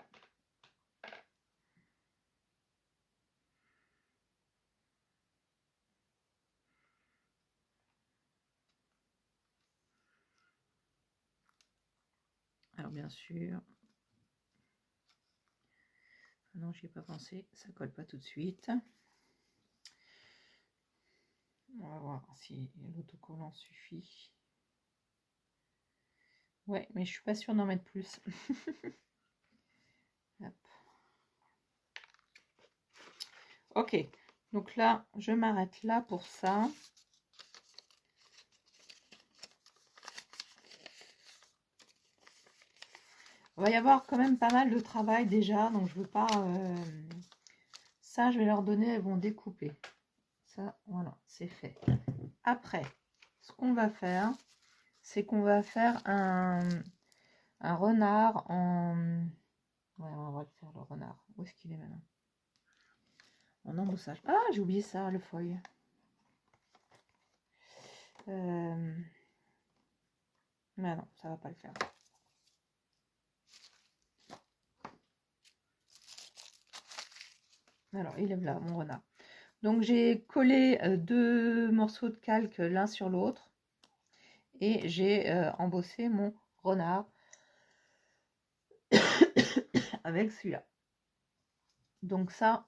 Speaker 1: Alors, bien sûr... Non, j'y ai pas pensé. Ça colle pas tout de suite. On va voir si l'autocollant suffit. Ouais, mais je suis pas sûre d'en mettre plus. Hop. Ok, donc là, je m'arrête là pour ça. Il va y avoir quand même pas mal de travail déjà, donc je veux pas... Ça, je vais leur donner, elles vont découper. Ça, voilà, c'est fait. Après, ce qu'on va faire, c'est qu'on va faire un renard en... Ouais, on va le faire, le renard. Où est-ce qu'il est maintenant? En embossage. Ah, j'ai oublié ça, le feuille. Mais non, ça va pas le faire. Alors, il est là, mon renard. Donc, j'ai collé 2 morceaux de calque l'un sur l'autre. Et j'ai embossé mon renard avec celui-là. Donc ça,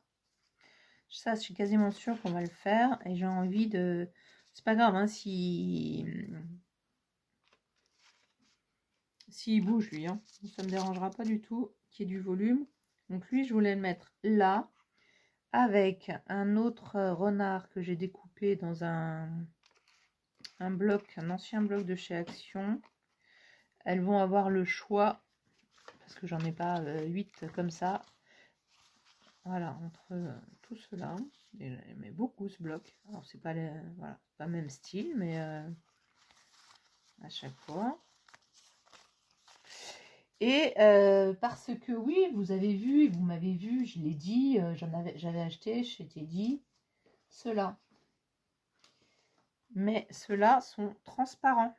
Speaker 1: je suis quasiment sûre qu'on va le faire. Et j'ai envie de... C'est pas grave, hein, s'il bouge, lui. Hein. Ça me dérangera pas du tout qu'il y ait du volume. Donc lui, je voulais le mettre là. Avec un autre renard que j'ai découpé dans un bloc, un ancien bloc de chez Action. Elles vont avoir le choix, parce que j'en ai pas 8 comme ça. Voilà, entre tout cela. J'aimais beaucoup ce bloc. Alors, c'est pas, voilà, pas le même style, mais à chaque fois. Et parce que oui, vous avez vu, vous m'avez vu, je l'ai dit, j'avais acheté chez Teddy ceux-là. Mais ceux-là sont transparents.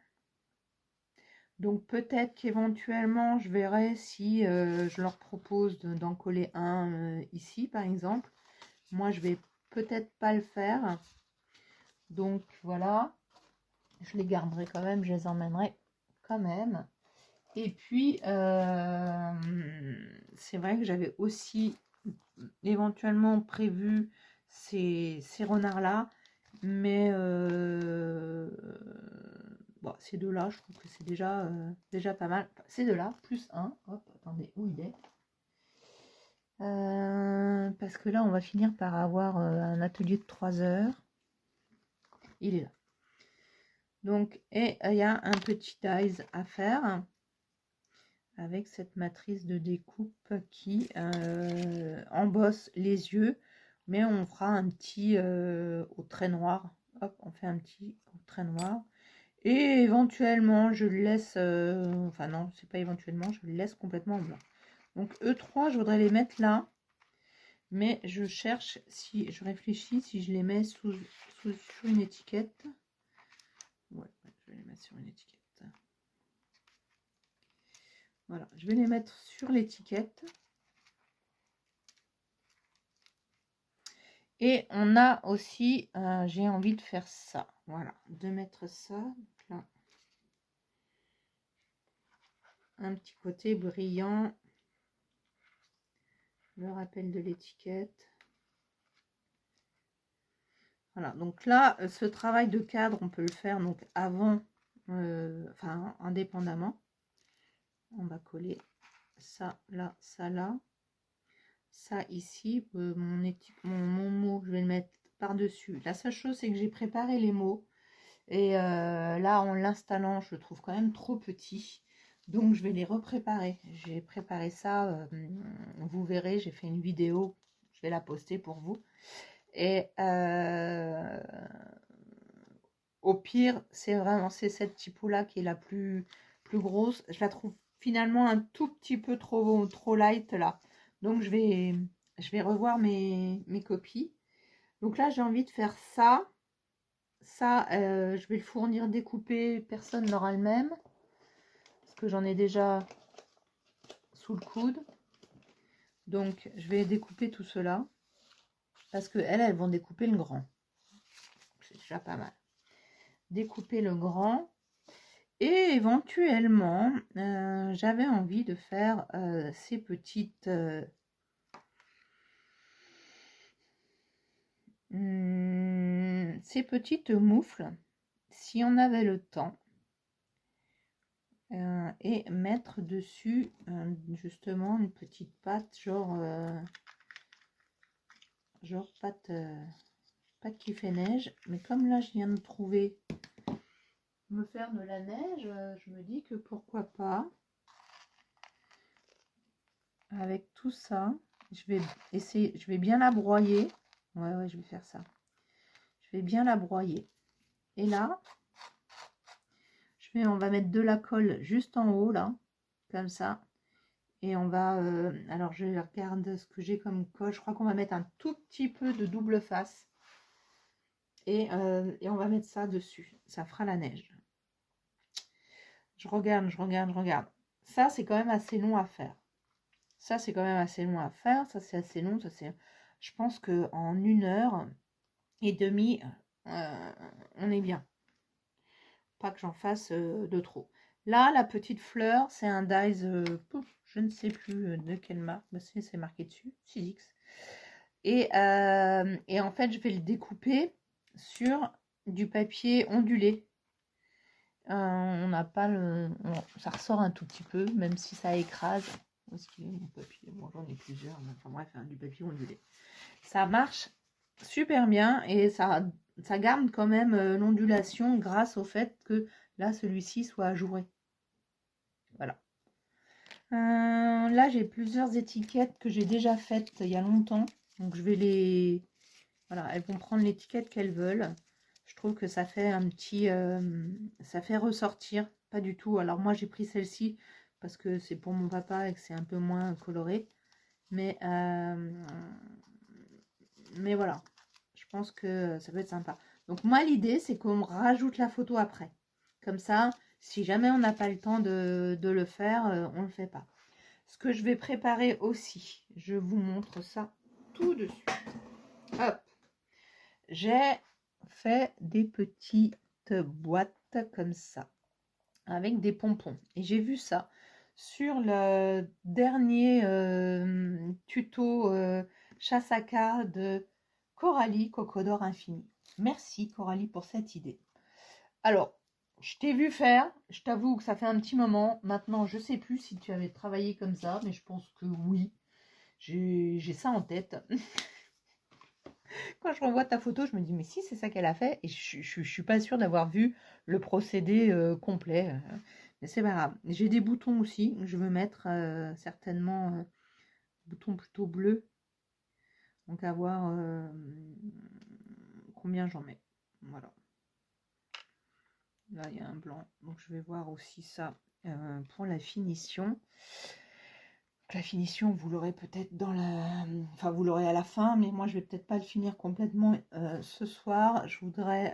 Speaker 1: Donc peut-être qu'éventuellement, je verrai si je leur propose d'en coller un ici, par exemple. Moi, je vais peut-être pas le faire. Donc voilà, je les garderai quand même, je les emmènerai quand même. Et puis, c'est vrai que j'avais aussi éventuellement prévu ces renards-là. Mais bon, ces deux-là, je trouve que c'est déjà pas mal. Enfin, ces deux-là, plus un. Hop, attendez, où il est? Parce que là, on va finir par avoir un atelier de 3 heures. Il est là. Donc, et il y a un petit dies à faire. avec cette matrice de découpe qui embosse les yeux, mais on fera un petit au trait noir. Hop, on fait un petit au trait noir. Et éventuellement, je le laisse, enfin non, c'est pas éventuellement, je le laisse complètement en blanc. Donc E3, je voudrais les mettre là, mais je cherche, si je réfléchis, si je les mets sur une étiquette. Ouais, je vais les mettre sur une étiquette. Voilà, je vais les mettre sur l'étiquette. Et on a aussi, j'ai envie de faire ça. Voilà, de mettre ça. Donc là, un petit côté brillant. Le rappel de l'étiquette. Voilà, donc là, ce travail de cadre, on peut le faire donc avant, enfin indépendamment. On va coller ça là, ça là. Ça ici, mon mot, je vais le mettre par-dessus. La seule chose, c'est que j'ai préparé les mots. Et là, en l'installant, je le trouve quand même trop petit. Donc, je vais les repréparer. J'ai préparé ça. Vous verrez, j'ai fait une vidéo. Je vais la poster pour vous. Et au pire, c'est vraiment cette typo-là qui est la plus grosse. Je la trouve finalement un tout petit peu trop light là. Donc, je vais revoir mes copies. Donc là, j'ai envie de faire ça. Ça, je vais le fournir découpé, personne n'aura le même. Parce que j'en ai déjà sous le coude. Donc, je vais découper tout cela. Parce que elles vont découper le grand. C'est déjà pas mal. Découper le grand. Et éventuellement, j'avais envie de faire ces petites... ces petites moufles. Si on avait le temps. Et mettre dessus justement une petite pâte genre pâte qui fait neige, mais comme là je viens de trouver me faire de la neige, je me dis que pourquoi pas avec tout ça. Je vais essayer, je vais bien la broyer. Ouais, je vais faire ça. Je vais bien la broyer. Et là on va mettre de la colle juste en haut là, comme ça. Et on va, alors je regarde ce que j'ai comme colle. Je crois qu'on va mettre un tout petit peu de double face. Et on va mettre ça dessus. Ça fera la neige. Je regarde. Ça, c'est quand même assez long à faire. Ça, c'est quand même assez long à faire. Ça, c'est assez long. Je pense qu'en 1h30, on est bien. Pas que j'en fasse de trop. Là, la petite fleur, c'est un dies, je ne sais plus de quelle marque. C'est marqué dessus, 6X. Et en fait, je vais le découper sur du papier ondulé. On n'a pas le... ça ressort un tout petit peu, même si ça écrase. Où est-ce qu'il est mon papier? Bon, j'en ai plusieurs, mais enfin bref, du papier ondulé. Ça marche super bien et ça garde quand même l'ondulation grâce au fait que là, celui-ci soit ajouré. Voilà. Là, j'ai plusieurs étiquettes que j'ai déjà faites il y a longtemps. Donc, je vais les... Voilà, elles vont prendre l'étiquette qu'elles veulent. Je trouve que ça fait un petit... ça fait ressortir. Pas du tout. Alors, moi, j'ai pris celle-ci parce que c'est pour mon papa et que c'est un peu moins coloré. Mais voilà. Je pense que ça peut être sympa. Donc, moi, l'idée, c'est qu'on rajoute la photo après. Comme ça, si jamais on n'a pas le temps de le faire, on ne le fait pas. Ce que je vais préparer aussi, je vous montre ça tout de suite. Hop. J'ai fait des petites boîtes comme ça, avec des pompons. Et j'ai vu ça sur le dernier tuto chasse à cas de Coralie Cocodore Infini. Merci Coralie pour cette idée. Alors, je t'ai vu faire, je t'avoue que ça fait un petit moment. Maintenant, je sais plus si tu avais travaillé comme ça, mais je pense que oui. J'ai ça en tête. Quand je revois ta photo, je me dis, mais si, c'est ça qu'elle a fait. Et je suis pas sûre d'avoir vu le procédé complet. Mais c'est pas grave. J'ai des boutons aussi. Je veux mettre certainement boutons plutôt bleus. Donc à voir combien j'en mets. Voilà. Là, il y a un blanc. Donc je vais voir aussi ça pour la finition. La finition, vous l'aurez peut-être dans la... Enfin, vous l'aurez à la fin, mais moi, je vais peut-être pas le finir complètement ce soir. Je voudrais...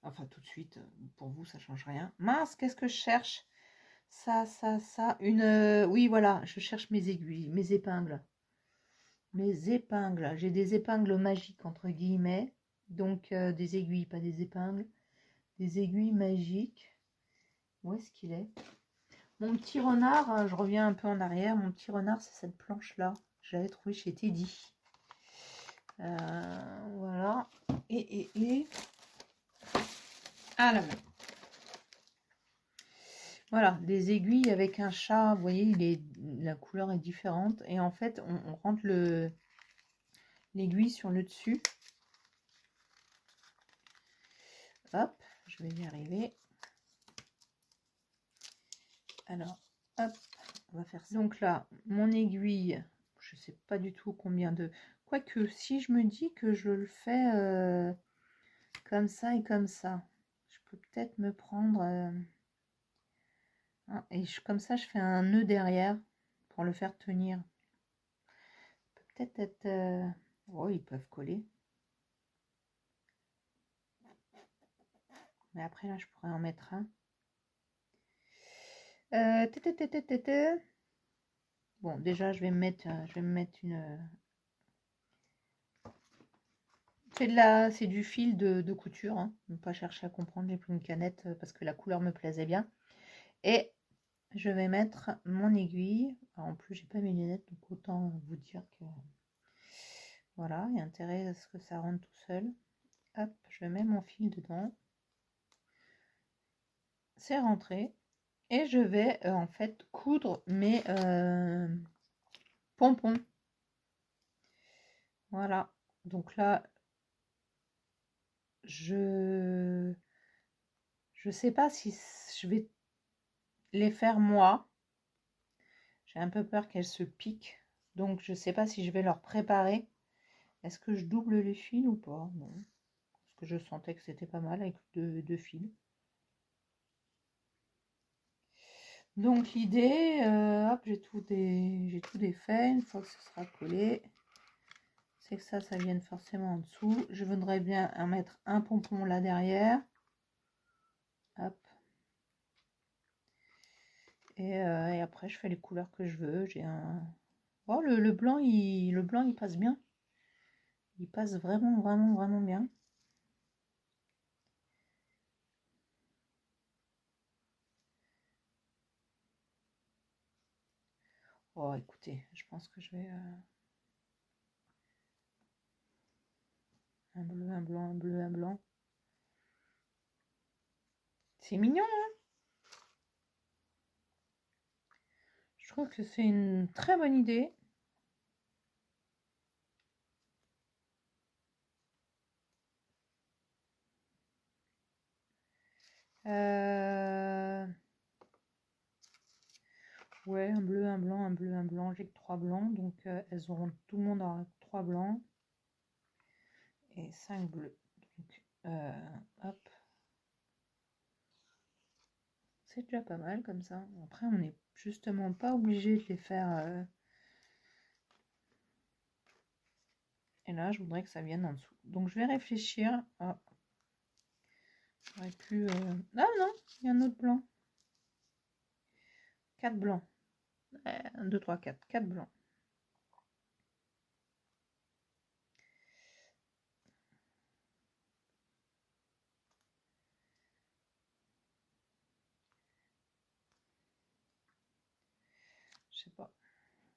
Speaker 1: Enfin, tout de suite, pour vous, ça change rien. Mince, qu'est-ce que je cherche? Ça. Une... Oui, voilà, je cherche mes aiguilles, mes épingles. Mes épingles. J'ai des épingles magiques, entre guillemets. Donc, des aiguilles, pas des épingles. Des aiguilles magiques. Où est-ce qu'il est? Mon petit renard, je reviens un peu en arrière. Mon petit renard, c'est cette planche-là. Je l'avais trouvé chez Teddy. Voilà. Et... Ah là là. Voilà, des aiguilles avec un chat. Vous voyez, la couleur est différente. Et en fait, on rentre l'aiguille sur le dessus. Hop, je vais y arriver. Alors, hop, on va faire ça. Donc là, mon aiguille, je sais pas du tout combien de... Quoique, si je me dis que je le fais comme ça et comme ça, je peux peut-être me prendre... et comme ça, je fais un nœud derrière pour le faire tenir. Peut-être être... Oh, ils peuvent coller. Mais après, là, je pourrais en mettre un. Bon, déjà, je vais me mettre une... C'est du fil de couture. Hein. Ne pas chercher à comprendre. J'ai pris une canette parce que la couleur me plaisait bien. Et je vais mettre mon aiguille. Alors, en plus, j'ai pas mes lunettes, donc autant vous dire que... Voilà, il y a intérêt à ce que ça rentre tout seul. Hop, je mets mon fil dedans. C'est rentré. Et je vais en fait coudre mes pompons. Voilà. Donc là, je sais pas si je vais les faire moi. J'ai un peu peur qu'elles se piquent. Donc je sais pas si je vais leur préparer. Est-ce que je double les fils ou pas? Non. Parce que je sentais que c'était pas mal avec deux fils. Donc l'idée, hop, j'ai tout défait. Une fois que ce sera collé, c'est que ça vienne forcément en dessous. Je voudrais bien en mettre un pompon là derrière. Hop. Et après, je fais les couleurs que je veux. J'ai un... Oh, le blanc, le blanc, il passe bien. Il passe vraiment, vraiment, vraiment bien. Oh, écoutez, je pense que je vais... un bleu, un blanc, un bleu, un blanc. C'est mignon, hein? Je trouve que c'est une très bonne idée. Ouais, un bleu, un blanc, un bleu, un blanc. J'ai que 3 blancs, donc elles auront, tout le monde aura 3 blancs et 5 bleus. Donc, hop. C'est déjà pas mal comme ça. Après, on n'est justement pas obligé de les faire. Et là, je voudrais que ça vienne en dessous. Donc, je vais réfléchir. Ah, j'aurais pu... Ah non, il y a un autre blanc. 4 blancs. 1, 2, 3, 4. 4 blancs. Je sais pas.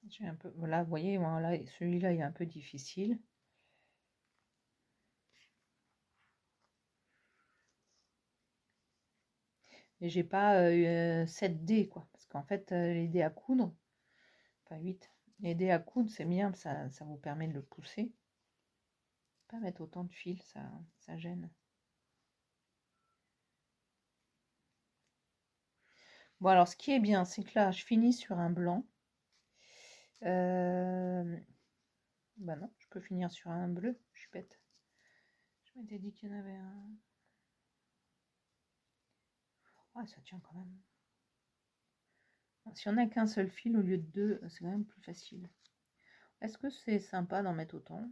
Speaker 1: J'ai un peu... Voilà, vous voyez, voilà, celui-là, il est un peu difficile. Et j'ai pas 7 dés, quoi. Parce qu'en fait, les dés à coudre, enfin 8, les dés à coudre, c'est bien, ça vous permet de le pousser. Pas mettre autant de fils, ça gêne. Bon, alors, ce qui est bien, c'est que là, je finis sur un blanc. Bah non, je peux finir sur un bleu. Je suis bête. Je m'étais dit qu'il y en avait un. Ah, ça tient quand même. Si on n'a qu'un seul fil au lieu de deux, c'est quand même plus facile. Est-ce que c'est sympa d'en mettre autant?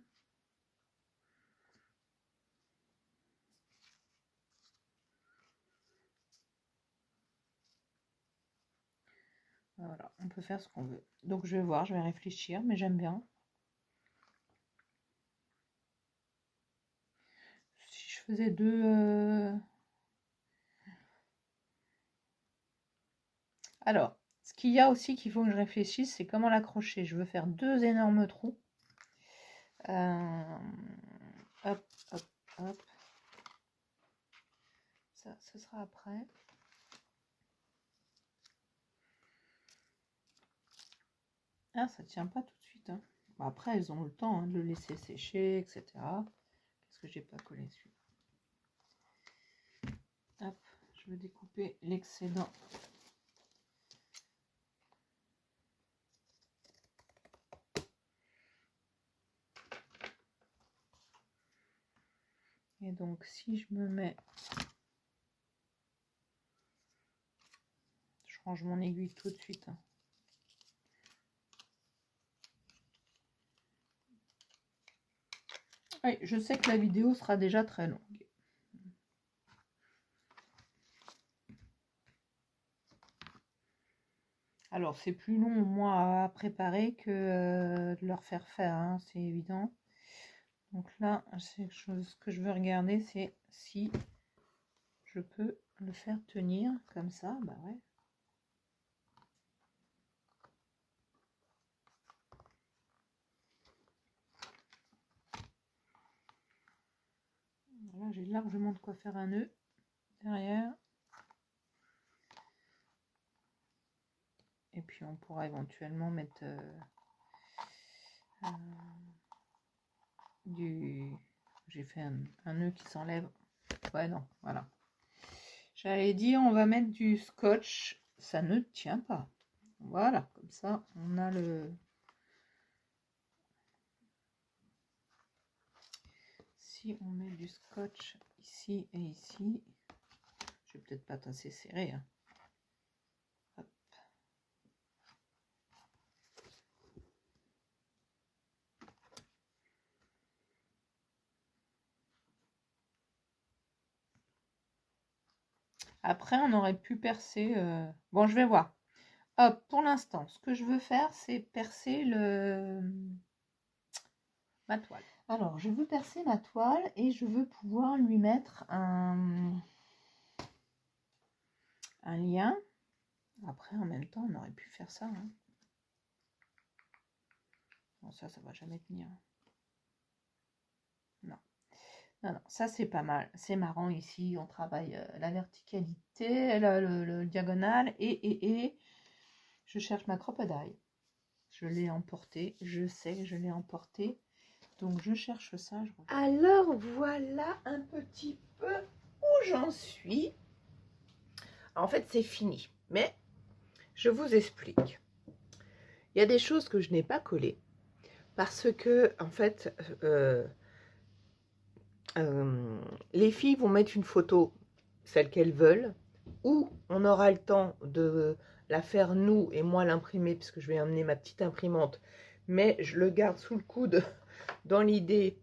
Speaker 1: Voilà, on peut faire ce qu'on veut. Donc je vais voir, je vais réfléchir, mais j'aime bien. Si je faisais deux... Alors, ce qu'il y a aussi qu'il faut que je réfléchisse, c'est comment l'accrocher. Je veux faire deux énormes trous. Hop, hop, hop. Ça, ce sera après. Ah, ça tient pas tout de suite. Hein. Bon, après, elles ont le temps de le laisser sécher, etc. Qu'est-ce que j'ai pas collé dessus? Hop, je vais découper l'excédent. Et donc, si je me mets... Je range mon aiguille tout de suite. Hein. Oui, je sais que la vidéo sera déjà très longue. Alors, c'est plus long, moi, à préparer que de leur faire faire, hein, c'est évident. Donc là, c'est ce que je veux regarder, c'est si je peux le faire tenir comme ça. Bah ouais. Voilà, j'ai largement de quoi faire un nœud derrière. Et puis on pourra éventuellement mettre du... J'ai fait un nœud qui s'enlève. Ouais, non, voilà. J'allais dire, on va mettre du scotch. Ça ne tient pas. Voilà, comme ça, on a le... Si on met du scotch ici et ici, je vais peut-être pas assez serré. Hein. Hop. Après, on aurait pu percer... Bon, je vais voir. Hop, pour l'instant, ce que je veux faire, c'est percer ma toile. Alors, je veux percer ma toile et je veux pouvoir lui mettre un lien. Après, en même temps, on aurait pu faire ça. Hein. Bon, ça va jamais tenir. Non. Non, non, ça c'est pas mal. C'est marrant ici, on travaille la verticalité, le diagonal et je cherche ma crocodile. Je l'ai emporté, je sais que je l'ai emporté. Donc je cherche ça. Alors voilà un petit peu où j'en suis. En fait c'est fini, mais je vous explique. Il y a des choses que je n'ai pas collées parce que en fait les filles vont mettre une photo, celle qu'elles veulent, ou on aura le temps de la faire nous et moi l'imprimer, puisque je vais amener ma petite imprimante, mais je le garde sous le coude dans l'idée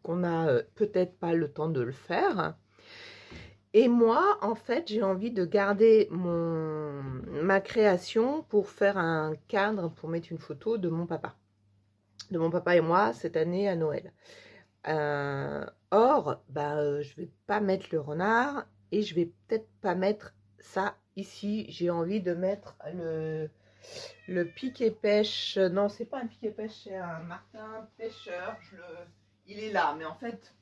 Speaker 1: qu'on n'a peut-être pas le temps de le faire. Et moi, en fait, j'ai envie de garder ma création pour faire un cadre, pour mettre une photo de mon papa. De mon papa et moi, cette année à Noël. Or, je vais pas mettre le renard et je vais peut-être pas mettre ça ici. J'ai envie de mettre le pic et pêche. Non, c'est pas un pic et pêche, c'est un martin pêcheur. Il est là, mais en fait,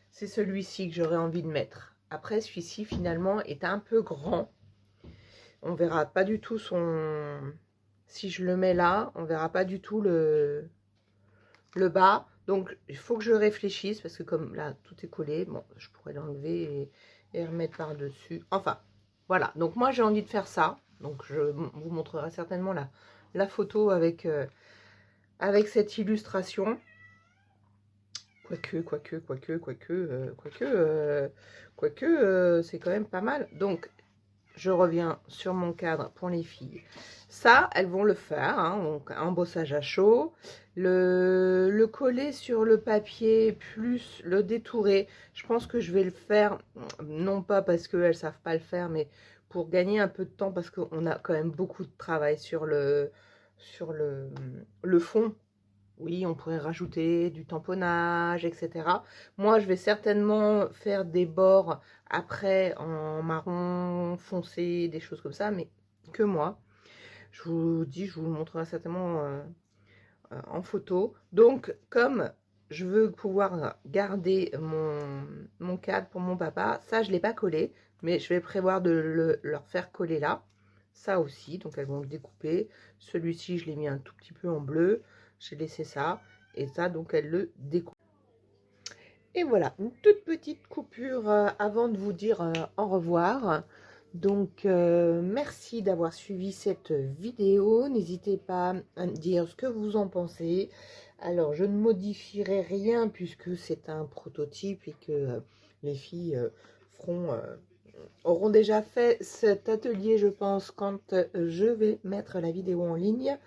Speaker 1: c'est celui-ci que j'aurais envie de mettre. Après, celui-ci, finalement, est un peu grand. On verra pas du tout son... Si je le mets là, on verra pas du tout le bas. Donc, il faut que je réfléchisse parce que comme là, tout est collé, bon, je pourrais l'enlever et remettre par-dessus. Enfin, Voilà, donc moi j'ai envie de faire ça. Donc je vous montrerai certainement la photo avec, avec cette illustration. Quoique, c'est quand même pas mal. Donc, je reviens sur mon cadre pour les filles. Ça, elles vont le faire, hein, donc embossage à chaud. Le coller sur le papier, plus le détourer. Je pense que je vais le faire, non pas parce qu'elles ne savent pas le faire, mais pour gagner un peu de temps, parce qu'on a quand même beaucoup de travail sur le fond. Oui, on pourrait rajouter du tamponnage, etc. Moi, je vais certainement faire des bords après en marron foncé, des choses comme ça, mais que moi. Je vous dis, je vous le montrerai certainement en photo. Donc, comme je veux pouvoir garder mon cadre pour mon papa, ça, je ne l'ai pas collé, mais je vais prévoir de leur faire coller là. Ça aussi, donc elles vont le découper. Celui-ci, je l'ai mis un tout petit peu en bleu. J'ai laissé ça. Et ça, donc, elle le découpe. Et voilà, une toute petite coupure avant de vous dire au revoir. Donc, merci d'avoir suivi cette vidéo. N'hésitez pas à me dire ce que vous en pensez. Alors, je ne modifierai rien puisque c'est un prototype et que les filles auront déjà fait cet atelier, je pense, quand je vais mettre la vidéo en ligne.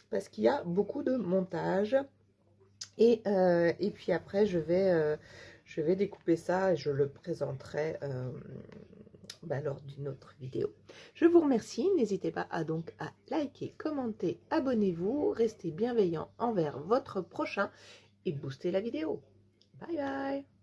Speaker 1: Parce qu'il y a beaucoup de montage. Et puis après, je vais découper ça et je le présenterai lors d'une autre vidéo. Je vous remercie. N'hésitez pas donc à liker, commenter, abonnez-vous, restez bienveillant envers votre prochain et boostez la vidéo. Bye bye!